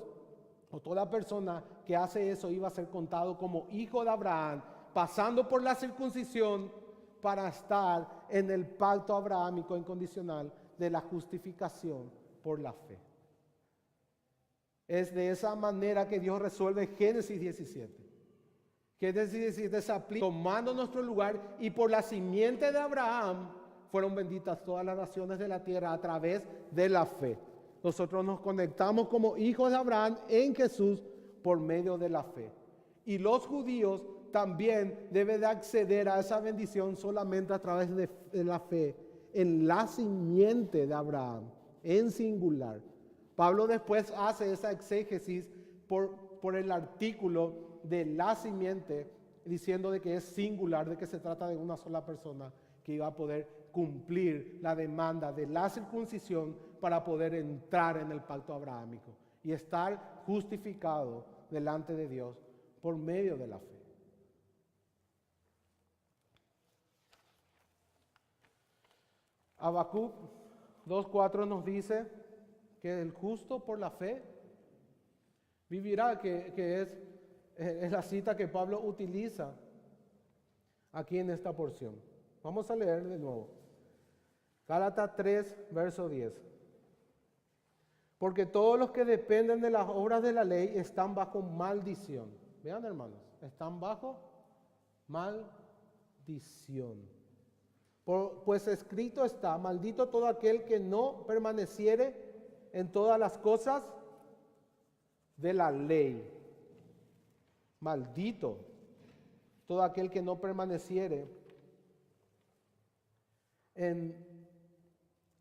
o toda persona que hace eso iba a ser contado como hijo de Abraham, pasando por la circuncisión para estar en el pacto abrahámico incondicional de la justificación por la fe. Es de esa manera que Dios resuelve Génesis 17. Génesis 17 se aplica tomando nuestro lugar, y por la simiente de Abraham fueron benditas todas las naciones de la tierra a través de la fe. Nosotros nos conectamos como hijos de Abraham en Jesús por medio de la fe. Y los judíos también deben de acceder a esa bendición solamente a través de la fe en la simiente de Abraham, en singular. Pablo después hace esa exégesis por el artículo de la simiente, diciendo de que es singular, de que se trata de una sola persona que iba a poder cumplir la demanda de la circuncisión para poder entrar en el pacto abrahámico y estar justificado delante de Dios por medio de la fe. Habacuc 2:4 nos dice que el justo por la fe vivirá, que es la cita que Pablo utiliza aquí en esta porción. Vamos a leer de nuevo. Gálatas 3, verso 10. Porque todos los que dependen de las obras de la ley están bajo maldición. Vean, hermanos, están bajo maldición. Pues escrito está: maldito todo aquel que no permaneciere en todas las cosas de la ley. Maldito todo aquel que no permaneciere en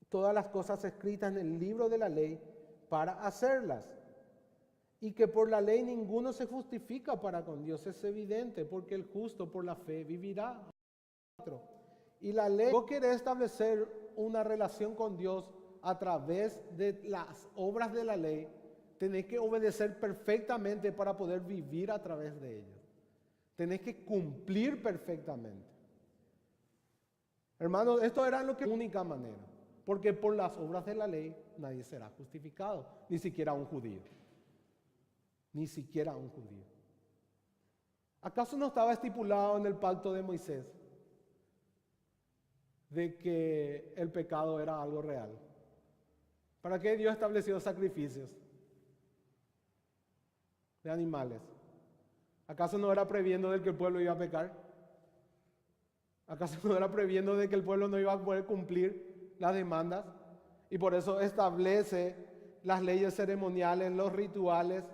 todas las cosas escritas en el libro de la ley para hacerlas. y que por la ley ninguno se justifica para con Dios. Es evidente, porque el justo por la fe vivirá. Y la ley, vos querés establecer una relación con Dios a través de las obras de la ley, tenés que obedecer perfectamente para poder vivir a través de ellas. Tenés que cumplir perfectamente. Hermanos, esto era la única manera, porque por las obras de la ley nadie será justificado, ni siquiera un judío. Ni siquiera un judío. ¿Acaso no estaba estipulado en el pacto de Moisés de que el pecado era algo real? ¿Para qué Dios estableció sacrificios de animales? ¿Acaso no era previendo de que el pueblo iba a pecar? ¿Acaso no era previendo de que el pueblo no iba a poder cumplir las demandas? Y por eso establece las leyes ceremoniales, los rituales,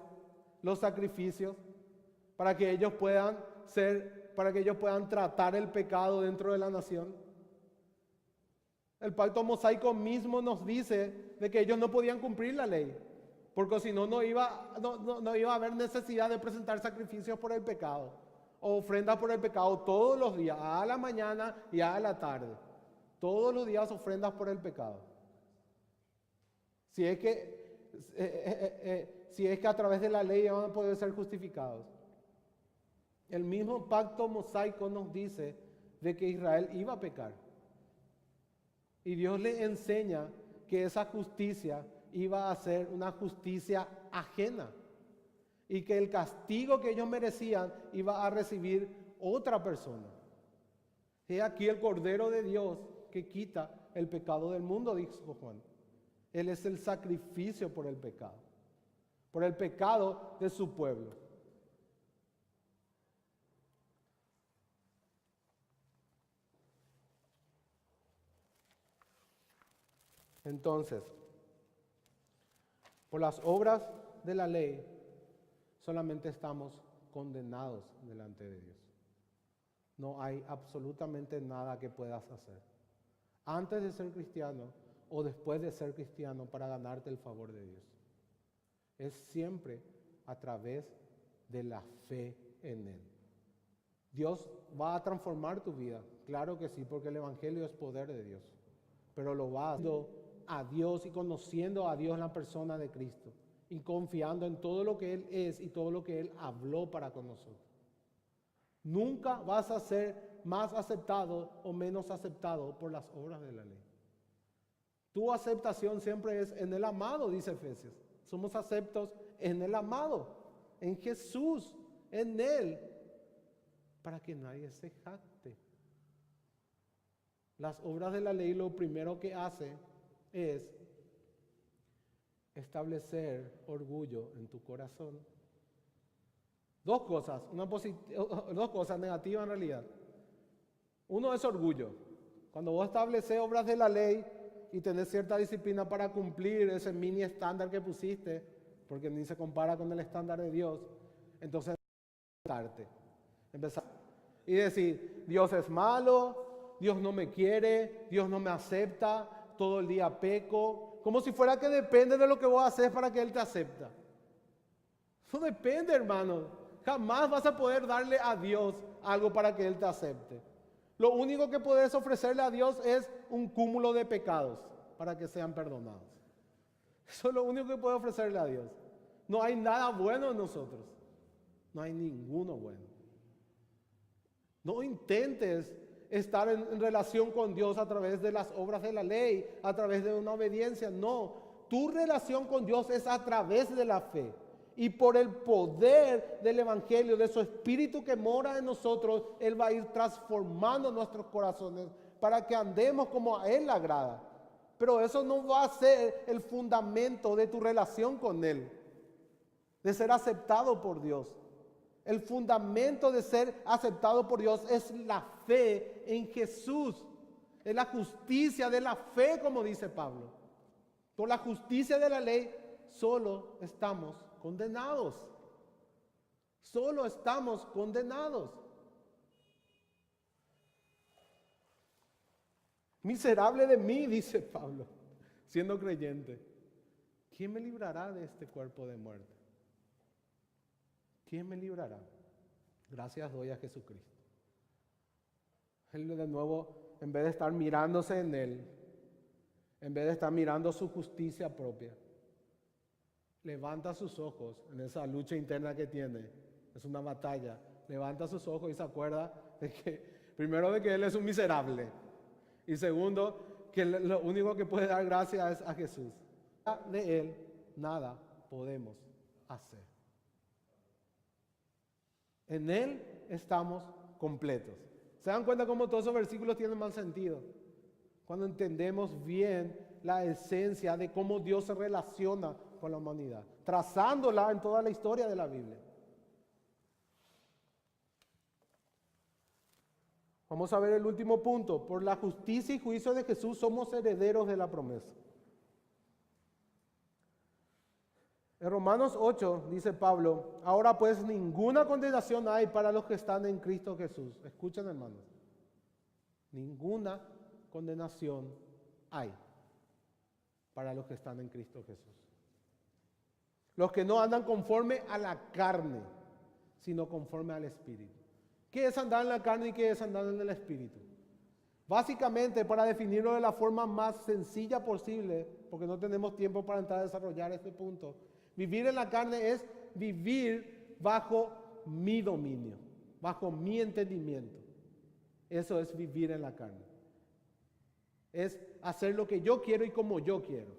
los sacrificios, para que ellos puedan tratar el pecado dentro de la nación. El pacto mosaico mismo nos dice de que ellos no podían cumplir la ley, porque si no, no iba a haber necesidad de presentar sacrificios por el pecado, o ofrendas por el pecado todos los días, a la mañana y a la tarde. Todos los días ofrendas por el pecado. Si es que a través de la ley van a poder ser justificados. El mismo pacto mosaico nos dice de que Israel iba a pecar. Y Dios le enseña que esa justicia iba a ser una justicia ajena. Y que el castigo que ellos merecían iba a recibir otra persona. He aquí el Cordero de Dios que quita el pecado del mundo, dijo Juan. Él es el sacrificio por el pecado de su pueblo. Entonces, por las obras de la ley, solamente estamos condenados delante de Dios. No hay absolutamente nada que puedas hacer antes de ser cristiano o después de ser cristiano para ganarte el favor de Dios. Es siempre a través de la fe en Él. Dios va a transformar tu vida, claro que sí, porque el Evangelio es poder de Dios, pero lo va haciendo a Dios y conociendo a Dios en la persona de Cristo y confiando en todo lo que Él es y todo lo que Él habló para con nosotros. Nunca vas a ser más aceptado o menos aceptado por las obras de la ley. Tu aceptación siempre es en el amado, dice Efesios. Somos aceptos en el amado, en Jesús, en Él, para que nadie se jacte. Las obras de la ley lo primero que hace es establecer orgullo en tu corazón. Dos cosas negativas en realidad. Uno es orgullo. Cuando vos estableces obras de la ley y tenés cierta disciplina para cumplir ese mini estándar que pusiste, porque ni se compara con el estándar de Dios, entonces empezar y decir, Dios es malo, Dios no me quiere, Dios no me acepta, todo el día peco, como si fuera que depende de lo que vos haces para que Él te acepta. Eso depende, hermano. Jamás vas a poder darle a Dios algo para que Él te acepte. Lo único que puedes ofrecerle a Dios es un cúmulo de pecados para que sean perdonados. Eso es lo único que puedes ofrecerle a Dios. No hay nada bueno en nosotros. No hay ninguno bueno. No intentes estar en relación con Dios a través de las obras de la ley, a través de una obediencia. No, tu relación con Dios es a través de la fe. Y por el poder del Evangelio, de su Espíritu que mora en nosotros, Él va a ir transformando nuestros corazones para que andemos como a Él le agrada. Pero eso no va a ser el fundamento de tu relación con Él, de ser aceptado por Dios. El fundamento de ser aceptado por Dios es la fe en Jesús. Es la justicia de la fe, como dice Pablo. Por la justicia de la ley solo estamos condenados. Solo estamos condenados. Miserable de mí, dice Pablo, siendo creyente. ¿Quién me librará de este cuerpo de muerte? ¿quién me librará? Gracias doy a Jesucristo. Él de nuevo, en vez de estar mirándose en Él, en vez de estar mirando su justicia propia, levanta sus ojos en esa lucha interna que tiene. Es una batalla. Levanta sus ojos y se acuerda de que, primero, de que Él es un miserable. Y segundo, que lo único que puede dar gracias es a Jesús. De Él nada podemos hacer. En Él estamos completos. ¿Se dan cuenta cómo todos esos versículos tienen más sentido? Cuando entendemos bien la esencia de cómo Dios se relaciona con la humanidad, trazándola en toda la historia de la Biblia. Vamos a ver el último punto. Por la justicia y juicio de Jesús somos herederos de la promesa. En Romanos 8 dice Pablo, ahora pues ninguna condenación hay para los que están en Cristo Jesús. Escuchen, hermanos. Ninguna condenación hay para los que están en Cristo Jesús. Los que no andan conforme a la carne, sino conforme al Espíritu. ¿Qué es andar en la carne y qué es andar en el Espíritu? Básicamente, para definirlo de la forma más sencilla posible, porque no tenemos tiempo para entrar a desarrollar este punto, vivir en la carne es vivir bajo mi dominio, bajo mi entendimiento. Eso es vivir en la carne. Es hacer lo que yo quiero y como yo quiero.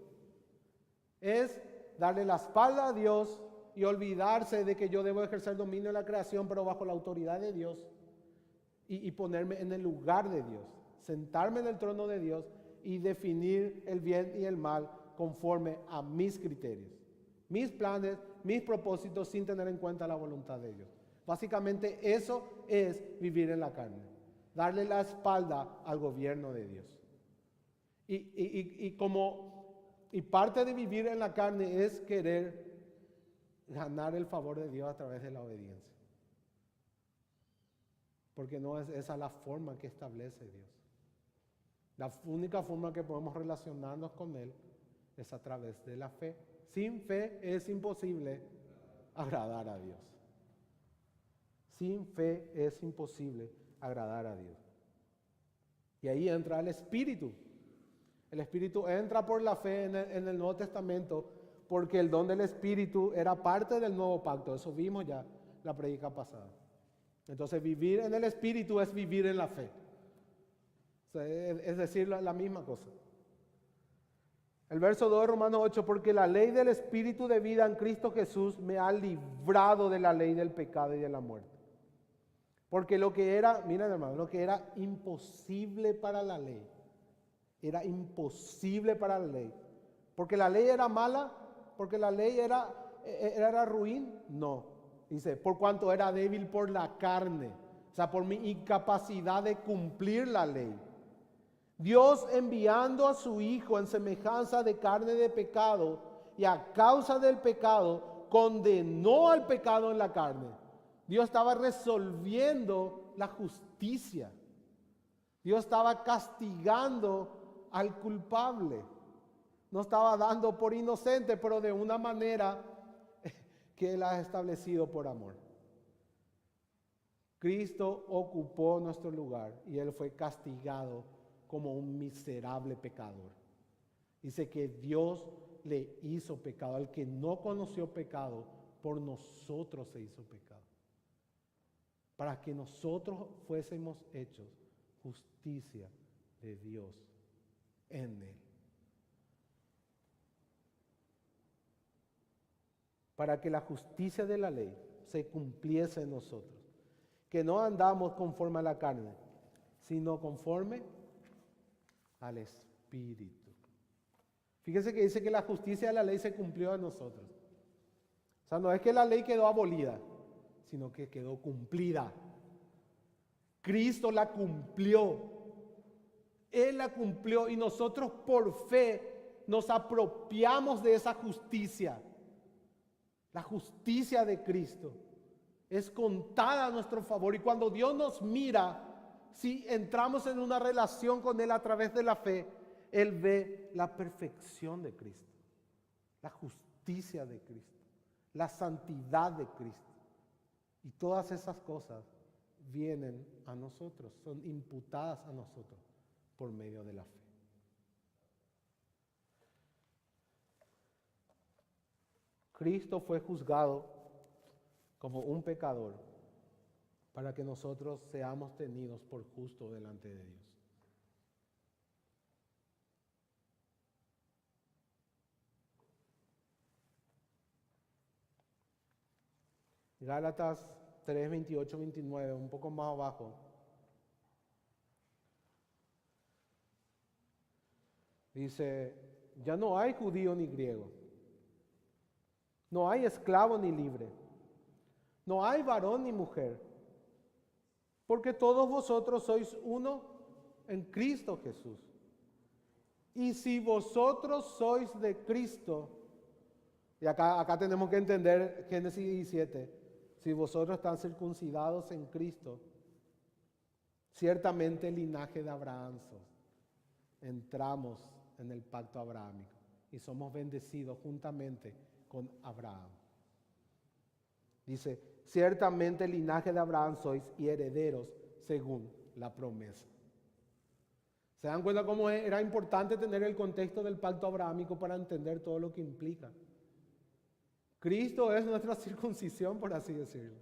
Es darle la espalda a Dios y olvidarse de que yo debo ejercer dominio de la creación, pero bajo la autoridad de Dios, y ponerme en el lugar de Dios, sentarme en el trono de Dios y definir el bien y el mal conforme a mis criterios, mis planes, mis propósitos, sin tener en cuenta la voluntad de Dios. Básicamente eso es vivir en la carne, darle la espalda al gobierno de Dios. Y parte de vivir en la carne es querer ganar el favor de Dios a través de la obediencia. Porque no es esa la forma que establece Dios. La única forma que podemos relacionarnos con Él es a través de la fe. Sin fe es imposible agradar a Dios. Sin fe es imposible agradar a Dios. Y ahí entra el Espíritu. El Espíritu entra por la fe en el Nuevo Testamento, porque el don del Espíritu era parte del nuevo pacto. Eso vimos ya la predica pasada. Entonces vivir en el Espíritu es vivir en la fe. O sea, es decir, la misma cosa. El verso 2 de Romanos 8, porque la ley del Espíritu de vida en Cristo Jesús me ha librado de la ley del pecado y de la muerte. Porque lo que era, miren hermano, lo que era imposible para la ley, era imposible para la ley. Porque la ley era mala, porque la ley era ruin, no. Dice, por cuanto era débil por la carne, o sea, por mi incapacidad de cumplir la ley. Dios, enviando a su Hijo en semejanza de carne de pecado, y a causa del pecado, condenó al pecado en la carne. Dios estaba resolviendo la justicia. Dios estaba castigando al culpable. No estaba dando por inocente, pero de una manera que Él ha establecido por amor. Cristo ocupó nuestro lugar y Él fue castigado como un miserable pecador. Dice que Dios le hizo pecado. Al que no conoció pecado, por nosotros se hizo pecado. Para que nosotros fuésemos hechos justicia de Dios en Él. Para que la justicia de la ley se cumpliese en nosotros. Que no andamos conforme a la carne, sino conforme al Espíritu. Fíjense que dice que la justicia de la ley se cumplió en nosotros. O sea, no es que la ley quedó abolida, sino que quedó cumplida. Cristo la cumplió. Él la cumplió y nosotros por fe nos apropiamos de esa justicia. La justicia de Cristo es contada a nuestro favor. Y cuando Dios nos mira, si entramos en una relación con Él a través de la fe, Él ve la perfección de Cristo, la justicia de Cristo, la santidad de Cristo. Y todas esas cosas vienen a nosotros, son imputadas a nosotros por medio de la fe. Cristo fue juzgado como un pecador para que nosotros seamos tenidos por justos delante de Dios. Gálatas 3, 28, 29, un poco más abajo. Dice, ya no hay judío ni griego, no hay esclavo ni libre, no hay varón ni mujer, porque todos vosotros sois uno en Cristo Jesús. Y si vosotros sois de Cristo, y acá tenemos que entender Génesis 17, si vosotros están circuncidados en Cristo, ciertamente el linaje de Abraham sos. Entramos en el pacto abrahámico y somos bendecidos juntamente con Abraham. Dice, ciertamente el linaje de Abraham sois y herederos según la promesa. ¿Se dan cuenta cómo era importante tener el contexto del pacto abrahámico para entender todo lo que implica? Cristo es nuestra circuncisión, por así decirlo.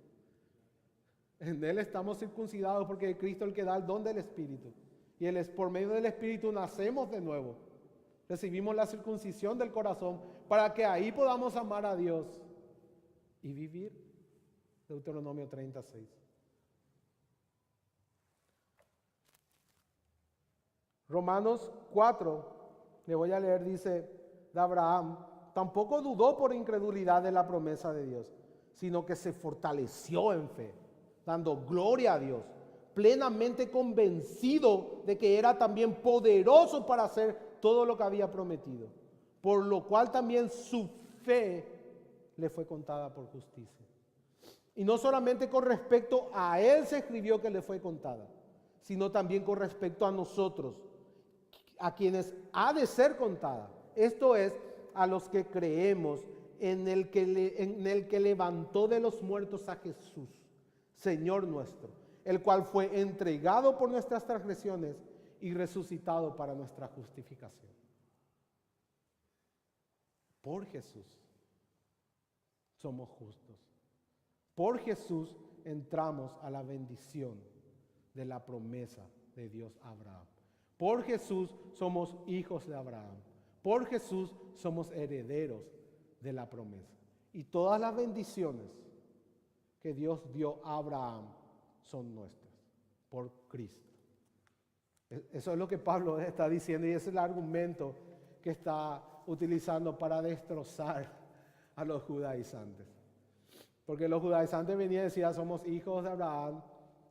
En Él estamos circuncidados porque es Cristo el que da el don del Espíritu. Y por medio del Espíritu nacemos de nuevo. Recibimos la circuncisión del corazón para que ahí podamos amar a Dios y vivir. Deuteronomio 36. Romanos 4, le voy a leer, dice de Abraham, tampoco dudó por incredulidad de la promesa de Dios, sino que se fortaleció en fe, dando gloria a Dios, plenamente convencido de que era también poderoso para hacer todo lo que había prometido, por lo cual también su fe le fue contada por justicia. Y no solamente con respecto a él se escribió que le fue contada, sino también con respecto a nosotros, a quienes ha de ser contada. Esto es, a los que creemos en el que levantó de los muertos a Jesús, Señor nuestro, el cual fue entregado por nuestras transgresiones y resucitado para nuestra justificación. Por Jesús somos justos. Por Jesús entramos a la bendición de la promesa de Dios a Abraham. Por Jesús somos hijos de Abraham. Por Jesús somos herederos de la promesa. Y todas las bendiciones que Dios dio a Abraham son nuestras por Cristo. Eso es lo que Pablo está diciendo y ese es el argumento que está utilizando para destrozar a los judaizantes. Porque los judaizantes venían y decían, somos hijos de Abraham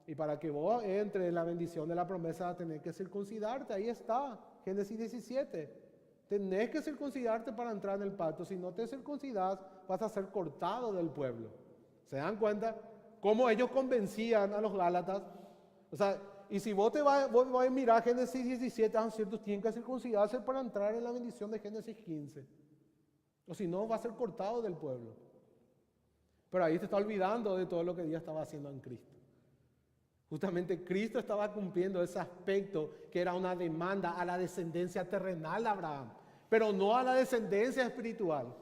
y para que vos entres en la bendición de la promesa tenés que circuncidarte. Ahí está, Génesis 17. Tenés que circuncidarte para entrar en el pacto. Si no te circuncidas, vas a ser cortado del pueblo. ¿Se dan cuenta? Cómo ellos convencían a los gálatas. O sea, y si vos vas a mirar Génesis 17, ciertos tienen que circuncidarse para entrar en la bendición de Génesis 15. O si no, va a ser cortado del pueblo. Pero ahí te está olvidando de todo lo que Dios estaba haciendo en Cristo. Justamente Cristo estaba cumpliendo ese aspecto que era una demanda a la descendencia terrenal de Abraham, pero no a la descendencia espiritual,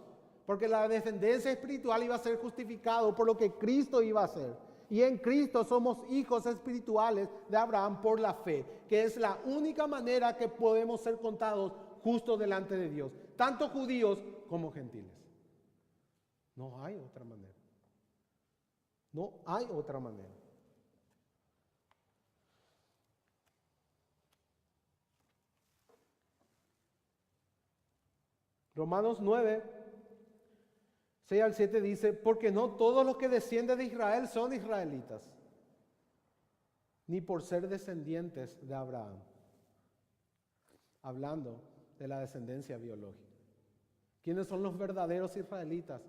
porque la descendencia espiritual iba a ser justificado por lo que Cristo iba a hacer. Y en Cristo somos hijos espirituales de Abraham por la fe, que es la única manera que podemos ser contados justos delante de Dios, tanto judíos como gentiles. No hay otra manera. No hay otra manera. Romanos 9, 6 al 7 dice, porque no todos los que descienden de Israel son israelitas, ni por ser descendientes de Abraham. Hablando de la descendencia biológica. ¿Quiénes son los verdaderos israelitas?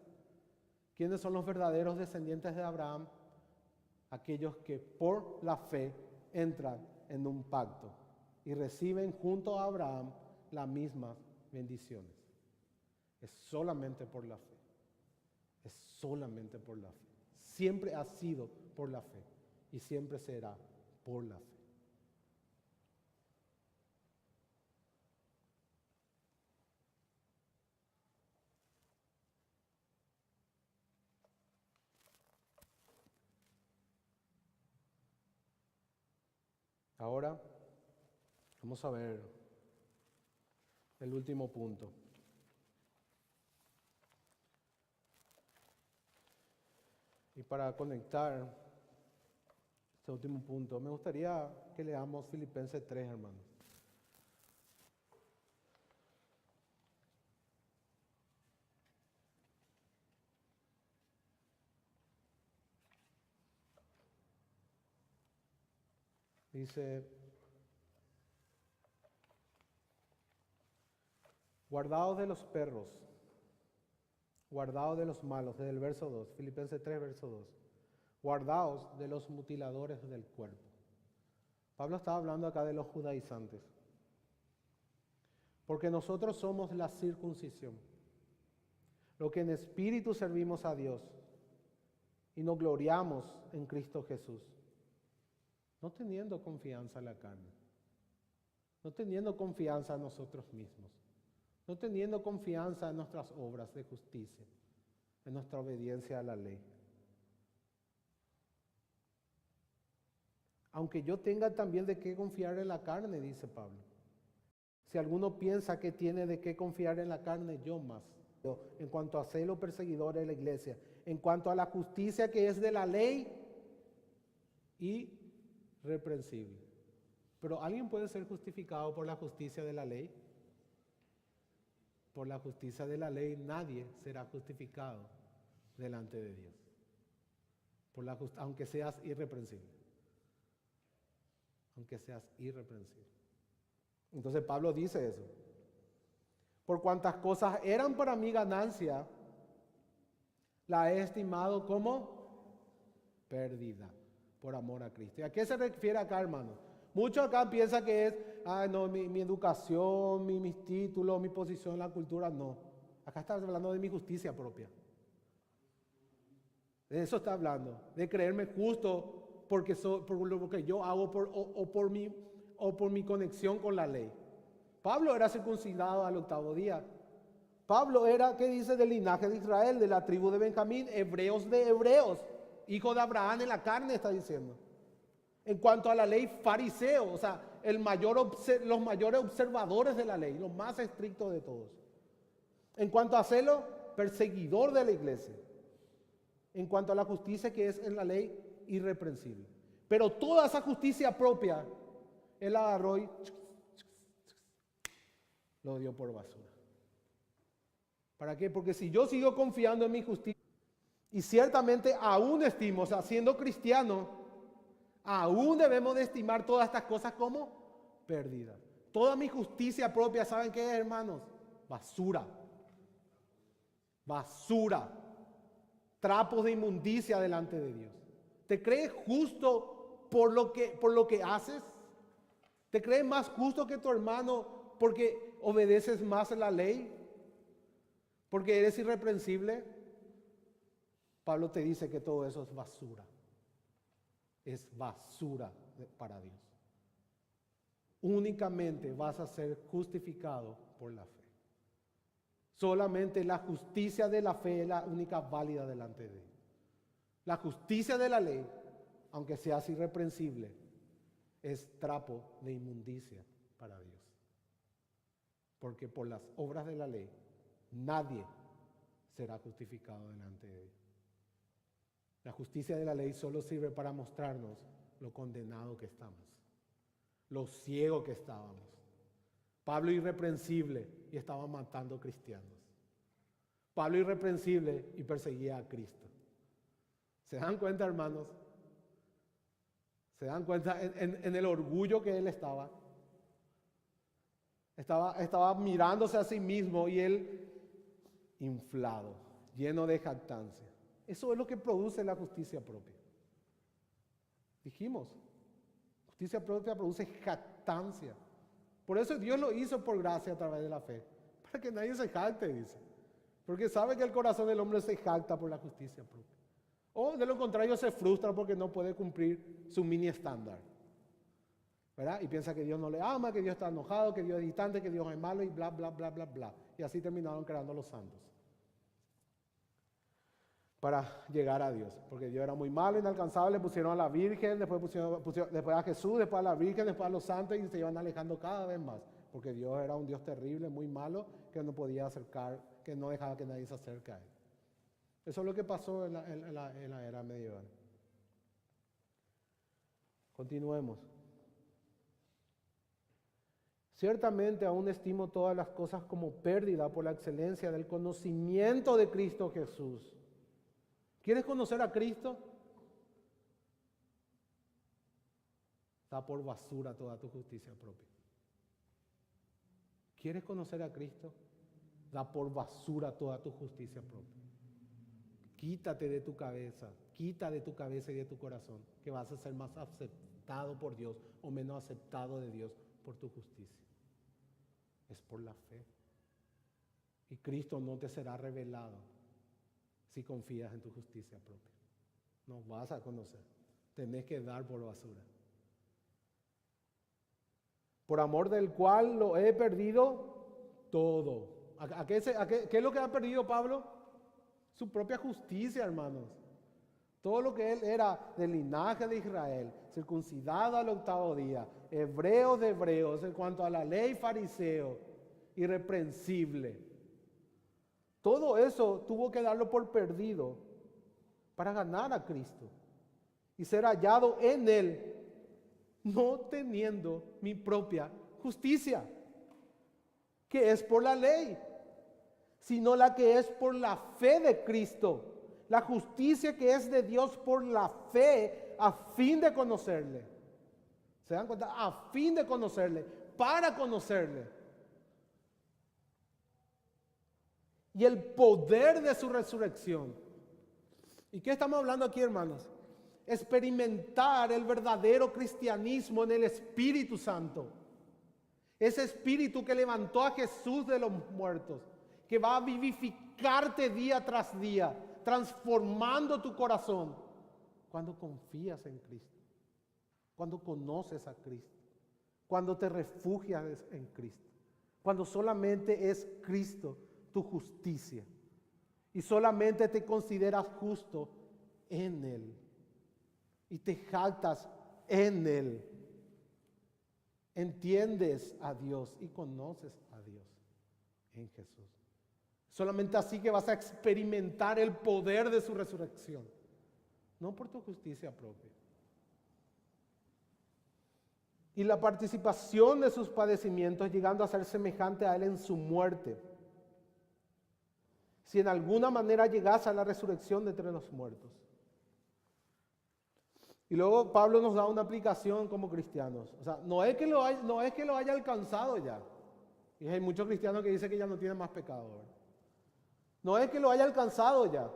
¿Quiénes son los verdaderos descendientes de Abraham? Aquellos que por la fe entran en un pacto y reciben junto a Abraham las mismas bendiciones. Es solamente por la fe. Es solamente por la fe. Siempre ha sido por la fe y siempre será por la fe. Ahora vamos a ver el último punto. Y para conectar este último punto, me gustaría que leamos Filipenses 3, hermanos. Dice, guardaos de los perros, guardaos de los malos, desde el verso 2, Filipenses 3, verso 2. Guardaos de los mutiladores del cuerpo. Pablo estaba hablando acá de los judaizantes. Porque nosotros somos la circuncisión, lo que en espíritu servimos a Dios y nos gloriamos en Cristo Jesús, no teniendo confianza en la carne, no teniendo confianza en nosotros mismos, no teniendo confianza en nuestras obras de justicia, en nuestra obediencia a la ley. Aunque yo tenga también de qué confiar en la carne, dice Pablo. Si alguno piensa que tiene de qué confiar en la carne, yo más. En cuanto a celo perseguidor de la iglesia, en cuanto a la justicia que es de la ley, irreprensible. Pero ¿alguien puede ser justificado por la justicia de la ley? Por la justicia de la ley nadie será justificado delante de Dios. Aunque seas irreprensible. Aunque seas irreprensible. Entonces Pablo dice eso. Por cuantas cosas eran para mí ganancia, la he estimado como pérdida por amor a Cristo. ¿Y a qué se refiere acá, hermano? Muchos acá piensan que es, mi educación, mis títulos, mi posición en la cultura. No. Acá está hablando de mi justicia propia. De eso está hablando. De creerme justo por lo que yo hago por mi conexión con la ley. Pablo era circuncidado al 8º día. Pablo era, ¿qué dice? Del linaje de Israel, de la tribu de Benjamín, hebreos de hebreos, hijo de Abraham en la carne, está diciendo. En cuanto a la ley, fariseo, o sea, los mayores observadores de la ley, los más estrictos de todos. En cuanto a celo, perseguidor de la iglesia. En cuanto a la justicia que es en la ley, irreprensible. Pero toda esa justicia propia, él agarró y lo dio por basura. ¿Para qué? Porque si yo sigo confiando en mi justicia, y ciertamente aún estimo, o sea, siendo cristiano, aún debemos de estimar todas estas cosas como perdidas. Toda mi justicia propia, ¿saben qué es, hermanos? Basura. Basura. Trapos de inmundicia delante de Dios. ¿Te crees justo por lo que haces? ¿Te crees más justo que tu hermano porque obedeces más la ley? ¿Porque eres irreprensible? Pablo te dice que todo eso es basura. Es basura para Dios. Únicamente vas a ser justificado por la fe. Solamente la justicia de la fe es la única válida delante de Dios. La justicia de la ley, aunque seas irreprensible, es trapo de inmundicia para Dios. Porque por las obras de la ley, nadie será justificado delante de Dios. La justicia de la ley solo sirve para mostrarnos lo condenado que estamos, lo ciego que estábamos. Pablo irreprensible y estaba matando cristianos. Pablo irreprensible y perseguía a Cristo. ¿Se dan cuenta, hermanos? ¿Se dan cuenta en el orgullo que él estaba? Estaba mirándose a sí mismo y él inflado, lleno de jactancia. Eso es lo que produce la justicia propia. Dijimos, justicia propia produce jactancia. Por eso Dios lo hizo por gracia a través de la fe. Para que nadie se jacte, dice. Porque sabe que el corazón del hombre se jacta por la justicia propia. O de lo contrario se frustra porque no puede cumplir su mini estándar, ¿verdad? Y piensa que Dios no le ama, que Dios está enojado, que Dios es distante, que Dios es malo y bla, bla, bla, bla, bla. Y así terminaron creando los santos. Para llegar a Dios, porque Dios era muy malo, inalcanzable, pusieron a la Virgen, después después a Jesús, después a la Virgen, después a los santos y se iban alejando cada vez más, porque Dios era un Dios terrible, muy malo, que no podía acercar, que no dejaba que nadie se acerque a Él. Eso es lo que pasó en la era medieval. Continuemos. Ciertamente aún estimo todas las cosas como pérdida por la excelencia del conocimiento de Cristo Jesús. ¿Quieres conocer a Cristo? Da por basura toda tu justicia propia. ¿Quieres conocer a Cristo? Da por basura toda tu justicia propia. Quítate de tu cabeza, quita de tu cabeza y de tu corazón, que vas a ser más aceptado por Dios o menos aceptado de Dios por tu justicia. Es por la fe. Y Cristo no te será revelado si confías en tu justicia propia. No vas a conocer. Tenés que dar por basura. Por amor del cual lo he perdido todo. ¿Qué es lo que ha perdido Pablo? Su propia justicia, hermanos. Todo lo que él era del linaje de Israel, circuncidado al 8º día, hebreo de hebreos, en cuanto a la ley fariseo, irreprensible. Todo eso tuvo que darlo por perdido para ganar a Cristo y ser hallado en Él, no teniendo mi propia justicia, que es por la ley, sino la que es por la fe de Cristo, la justicia que es de Dios por la fe a fin de conocerle. ¿Se dan cuenta? A fin de conocerle, para conocerle. Y el poder de su resurrección. ¿Y qué estamos hablando aquí, hermanos? Experimentar el verdadero cristianismo en el Espíritu Santo. Ese Espíritu que levantó a Jesús de los muertos, que va a vivificarte día tras día, transformando tu corazón cuando confías en Cristo, cuando conoces a Cristo, cuando te refugias en Cristo, cuando solamente es Cristo tu justicia y solamente te consideras justo en Él y te jactas en Él. Entiendes a Dios y conoces a Dios en Jesús. Solamente así que vas a experimentar el poder de su resurrección, no por tu justicia propia. Y la participación de sus padecimientos, llegando a ser semejante a Él en su muerte, si en alguna manera llegase a la resurrección de entre los muertos. Y luego Pablo nos da una aplicación como cristianos. O sea, no es que lo haya alcanzado ya. Y hay muchos cristianos que dicen que ya no tienen más pecado, ¿verdad? No es que lo haya alcanzado ya,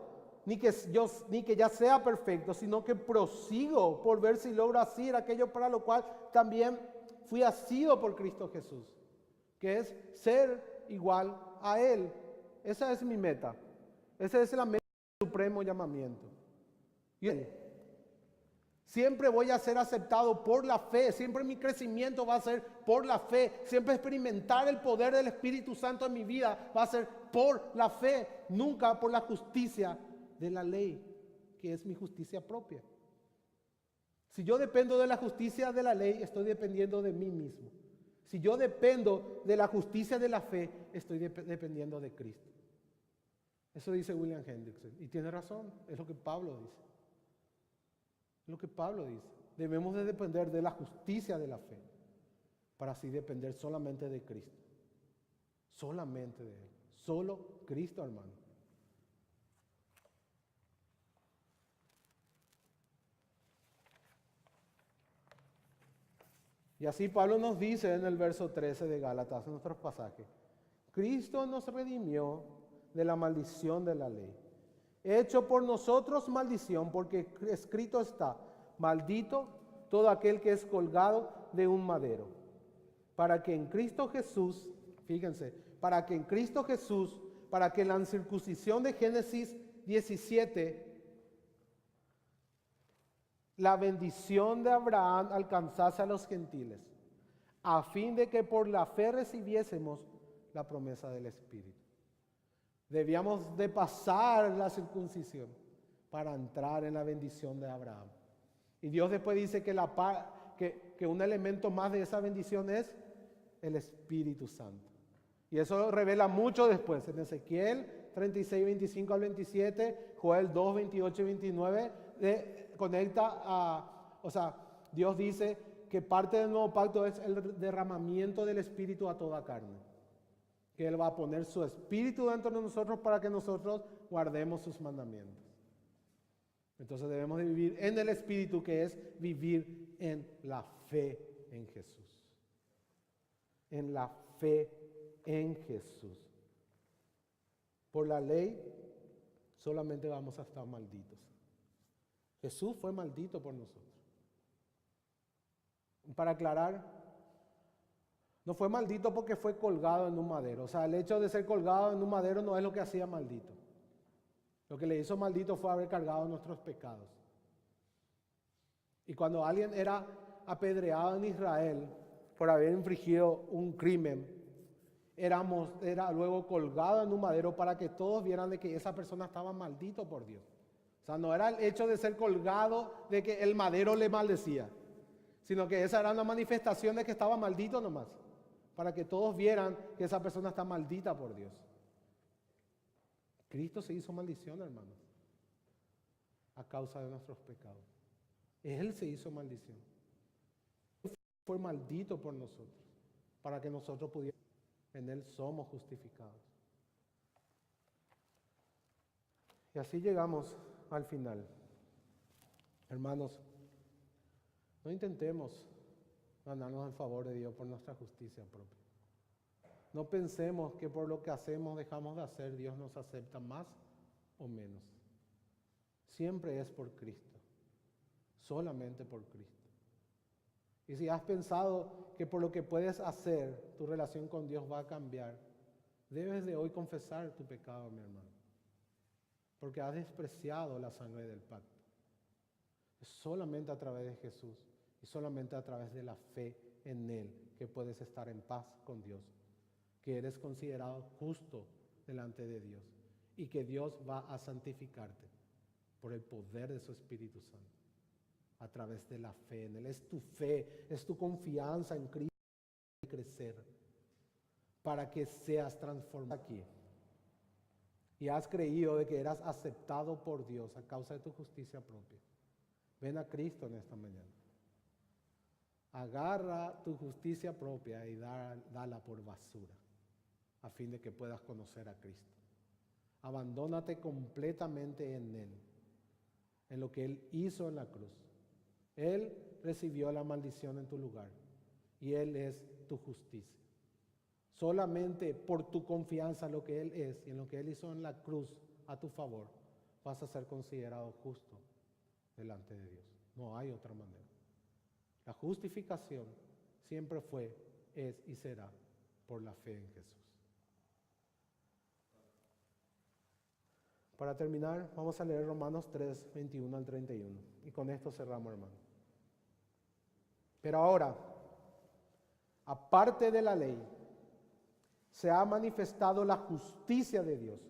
ni que ya sea perfecto, sino que prosigo por ver si logro hacer aquello para lo cual también fui asido por Cristo Jesús, que es ser igual a Él. Esa es mi meta. Esa es la meta del supremo llamamiento. Y siempre voy a ser aceptado por la fe. Siempre mi crecimiento va a ser por la fe. Siempre experimentar el poder del Espíritu Santo en mi vida va a ser por la fe. Nunca por la justicia de la ley, que es mi justicia propia. Si yo dependo de la justicia de la ley, estoy dependiendo de mí mismo. Si yo dependo de la justicia de la fe, estoy dependiendo de Cristo. Eso dice William Hendrickson. Y tiene razón, es lo que Pablo dice. Es lo que Pablo dice. Debemos de depender de la justicia de la fe, para así depender solamente de Cristo. Solamente de Él. Solo Cristo, hermano. Y así Pablo nos dice en el verso 13 de Gálatas, en nuestros pasajes: Cristo nos redimió de la maldición de la ley, hecho por nosotros maldición, porque escrito está: maldito todo aquel que es colgado de un madero, para que en Cristo Jesús, fíjense, para que la circuncisión de Génesis 17 la bendición de Abraham alcanzase a los gentiles, a fin de que por la fe recibiésemos la promesa del Espíritu. Debíamos de pasar la circuncisión para entrar en la bendición de Abraham. Y Dios después dice que un elemento más de esa bendición es el Espíritu Santo. Y eso revela mucho después. En Ezequiel 36, 25 al 27, Joel 2, 28 y 29, Dios dice que parte del nuevo pacto es el derramamiento del Espíritu a toda carne. Que Él va a poner su Espíritu dentro de nosotros para que nosotros guardemos sus mandamientos. Entonces debemos de vivir en el Espíritu, que es vivir en la fe en Jesús. En la fe en Jesús. Por la ley solamente vamos a estar malditos. Jesús fue maldito por nosotros. Para aclarar, no fue maldito porque fue colgado en un madero. O sea, el hecho de ser colgado en un madero no es lo que hacía maldito. Lo que le hizo maldito fue haber cargado nuestros pecados. Y cuando alguien era apedreado en Israel por haber infringido un crimen, era luego colgado en un madero para que todos vieran de que esa persona estaba maldito por Dios. O sea, no era el hecho de ser colgado de que el madero le maldecía, sino que esa era una manifestación de que estaba maldito nomás, para que todos vieran que esa persona está maldita por Dios. Cristo se hizo maldición, hermanos, a causa de nuestros pecados. Él se hizo maldición. Fue maldito por nosotros, para que nosotros pudiéramos. En Él somos justificados. Y así llegamos al final. Hermanos, no intentemos ganarnos el favor de Dios por nuestra justicia propia. No pensemos que por lo que hacemos, dejamos de hacer, Dios nos acepta más o menos. Siempre es por Cristo. Solamente por Cristo. Y si has pensado que por lo que puedes hacer, tu relación con Dios va a cambiar, debes de hoy confesar tu pecado, mi hermano. Porque has despreciado la sangre del pacto. Es solamente a través de Jesús y solamente a través de la fe en Él que puedes estar en paz con Dios. Que eres considerado justo delante de Dios y que Dios va a santificarte por el poder de su Espíritu Santo a través de la fe en Él. Es tu fe, es tu confianza en Cristo y crecer para que seas transformado aquí y has creído de que eras aceptado por Dios a causa de tu justicia propia. Ven a Cristo en esta mañana. Agarra tu justicia propia y dala por basura, a fin de que puedas conocer a Cristo. Abandónate completamente en Él, en lo que Él hizo en la cruz. Él recibió la maldición en tu lugar y Él es tu justicia. Solamente por tu confianza en lo que Él es y en lo que Él hizo en la cruz a tu favor, vas a ser considerado justo delante de Dios. No hay otra manera. La justificación siempre fue, es y será por la fe en Jesús. Para terminar, vamos a leer Romanos 3, 21 al 31. Y con esto cerramos, hermano. Pero ahora, aparte de la ley, se ha manifestado la justicia de Dios,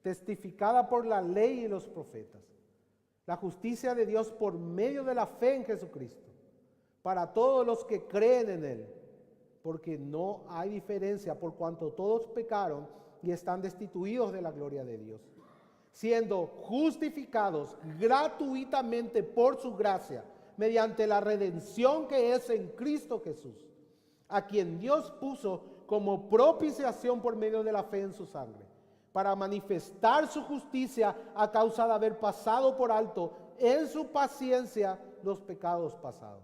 testificada por la ley y los profetas. La justicia de Dios por medio de la fe en Jesucristo, para todos los que creen en Él, porque no hay diferencia por cuanto todos pecaron y están destituidos de la gloria de Dios, siendo justificados gratuitamente por su gracia, mediante la redención que es en Cristo Jesús, a quien Dios puso como propiciación por medio de la fe en su sangre, para manifestar su justicia a causa de haber pasado por alto en su paciencia los pecados pasados,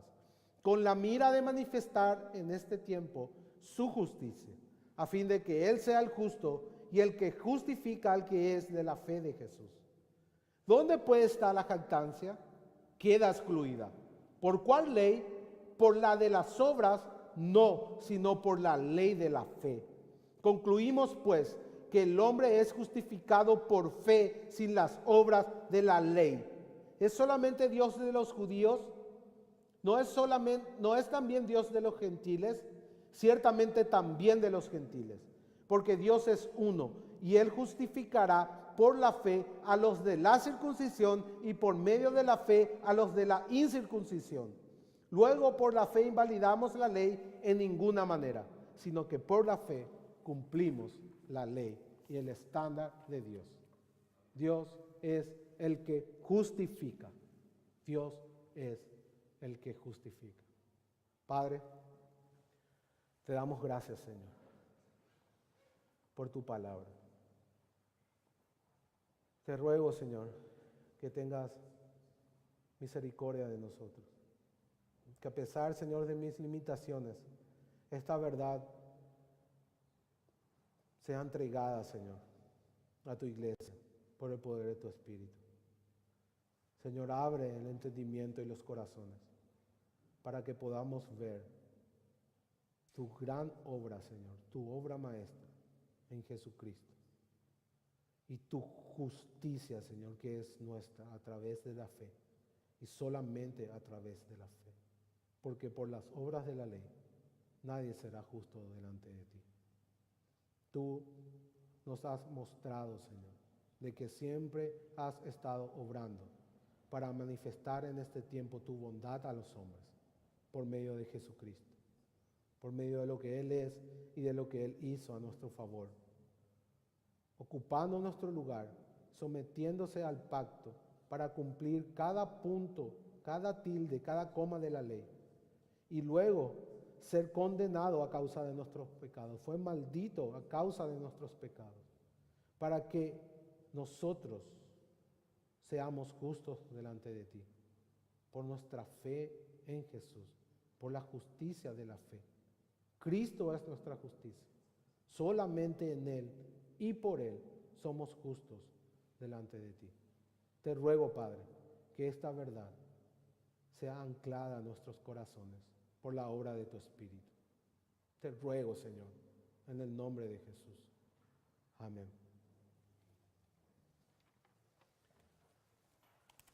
con la mira de manifestar en este tiempo su justicia, a fin de que Él sea el justo y el que justifica al que es de la fe de Jesús. ¿Dónde pues está la jactancia? Queda excluida. ¿Por cuál ley? Por la de las obras, no, sino por la ley de la fe. Concluimos pues que el hombre es justificado por fe sin las obras de la ley. ¿Es solamente Dios de los judíos? ¿No es también Dios de los gentiles? Ciertamente también de los gentiles, porque Dios es uno y Él justificará por la fe a los de la circuncisión y por medio de la fe a los de la incircuncisión. Luego por la fe invalidamos la ley en ninguna manera, sino que por la fe cumplimos la ley y el estándar de Dios. Dios es el que justifica. Dios es el que justifica. Padre, te damos gracias, Señor, por tu palabra. Te ruego, Señor, que tengas misericordia de nosotros. Que a pesar, Señor, de mis limitaciones, esta verdad sea entregada, Señor, a tu iglesia por el poder de tu Espíritu. Señor, abre el entendimiento y los corazones para que podamos ver tu gran obra, Señor, tu obra maestra en Jesucristo. Y tu justicia, Señor, que es nuestra a través de la fe y solamente a través de la fe. Porque por las obras de la ley nadie será justo delante de ti. Tú nos has mostrado, Señor, de que siempre has estado obrando para manifestar en este tiempo tu bondad a los hombres por medio de Jesucristo, por medio de lo que Él es y de lo que Él hizo a nuestro favor, ocupando nuestro lugar, sometiéndose al pacto para cumplir cada punto, cada tilde, cada coma de la ley, y luego ser condenado a causa de nuestros pecados. Fue maldito a causa de nuestros pecados, para que nosotros seamos justos delante de ti, por nuestra fe en Jesús, por la justicia de la fe. Cristo es nuestra justicia. Solamente en Él y por Él somos justos delante de ti. Te ruego, Padre, que esta verdad sea anclada a nuestros corazones por la obra de tu Espíritu. Te ruego, Señor, en el nombre de Jesús. Amén.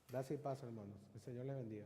Gracias y paz, hermanos. Que el Señor les bendiga.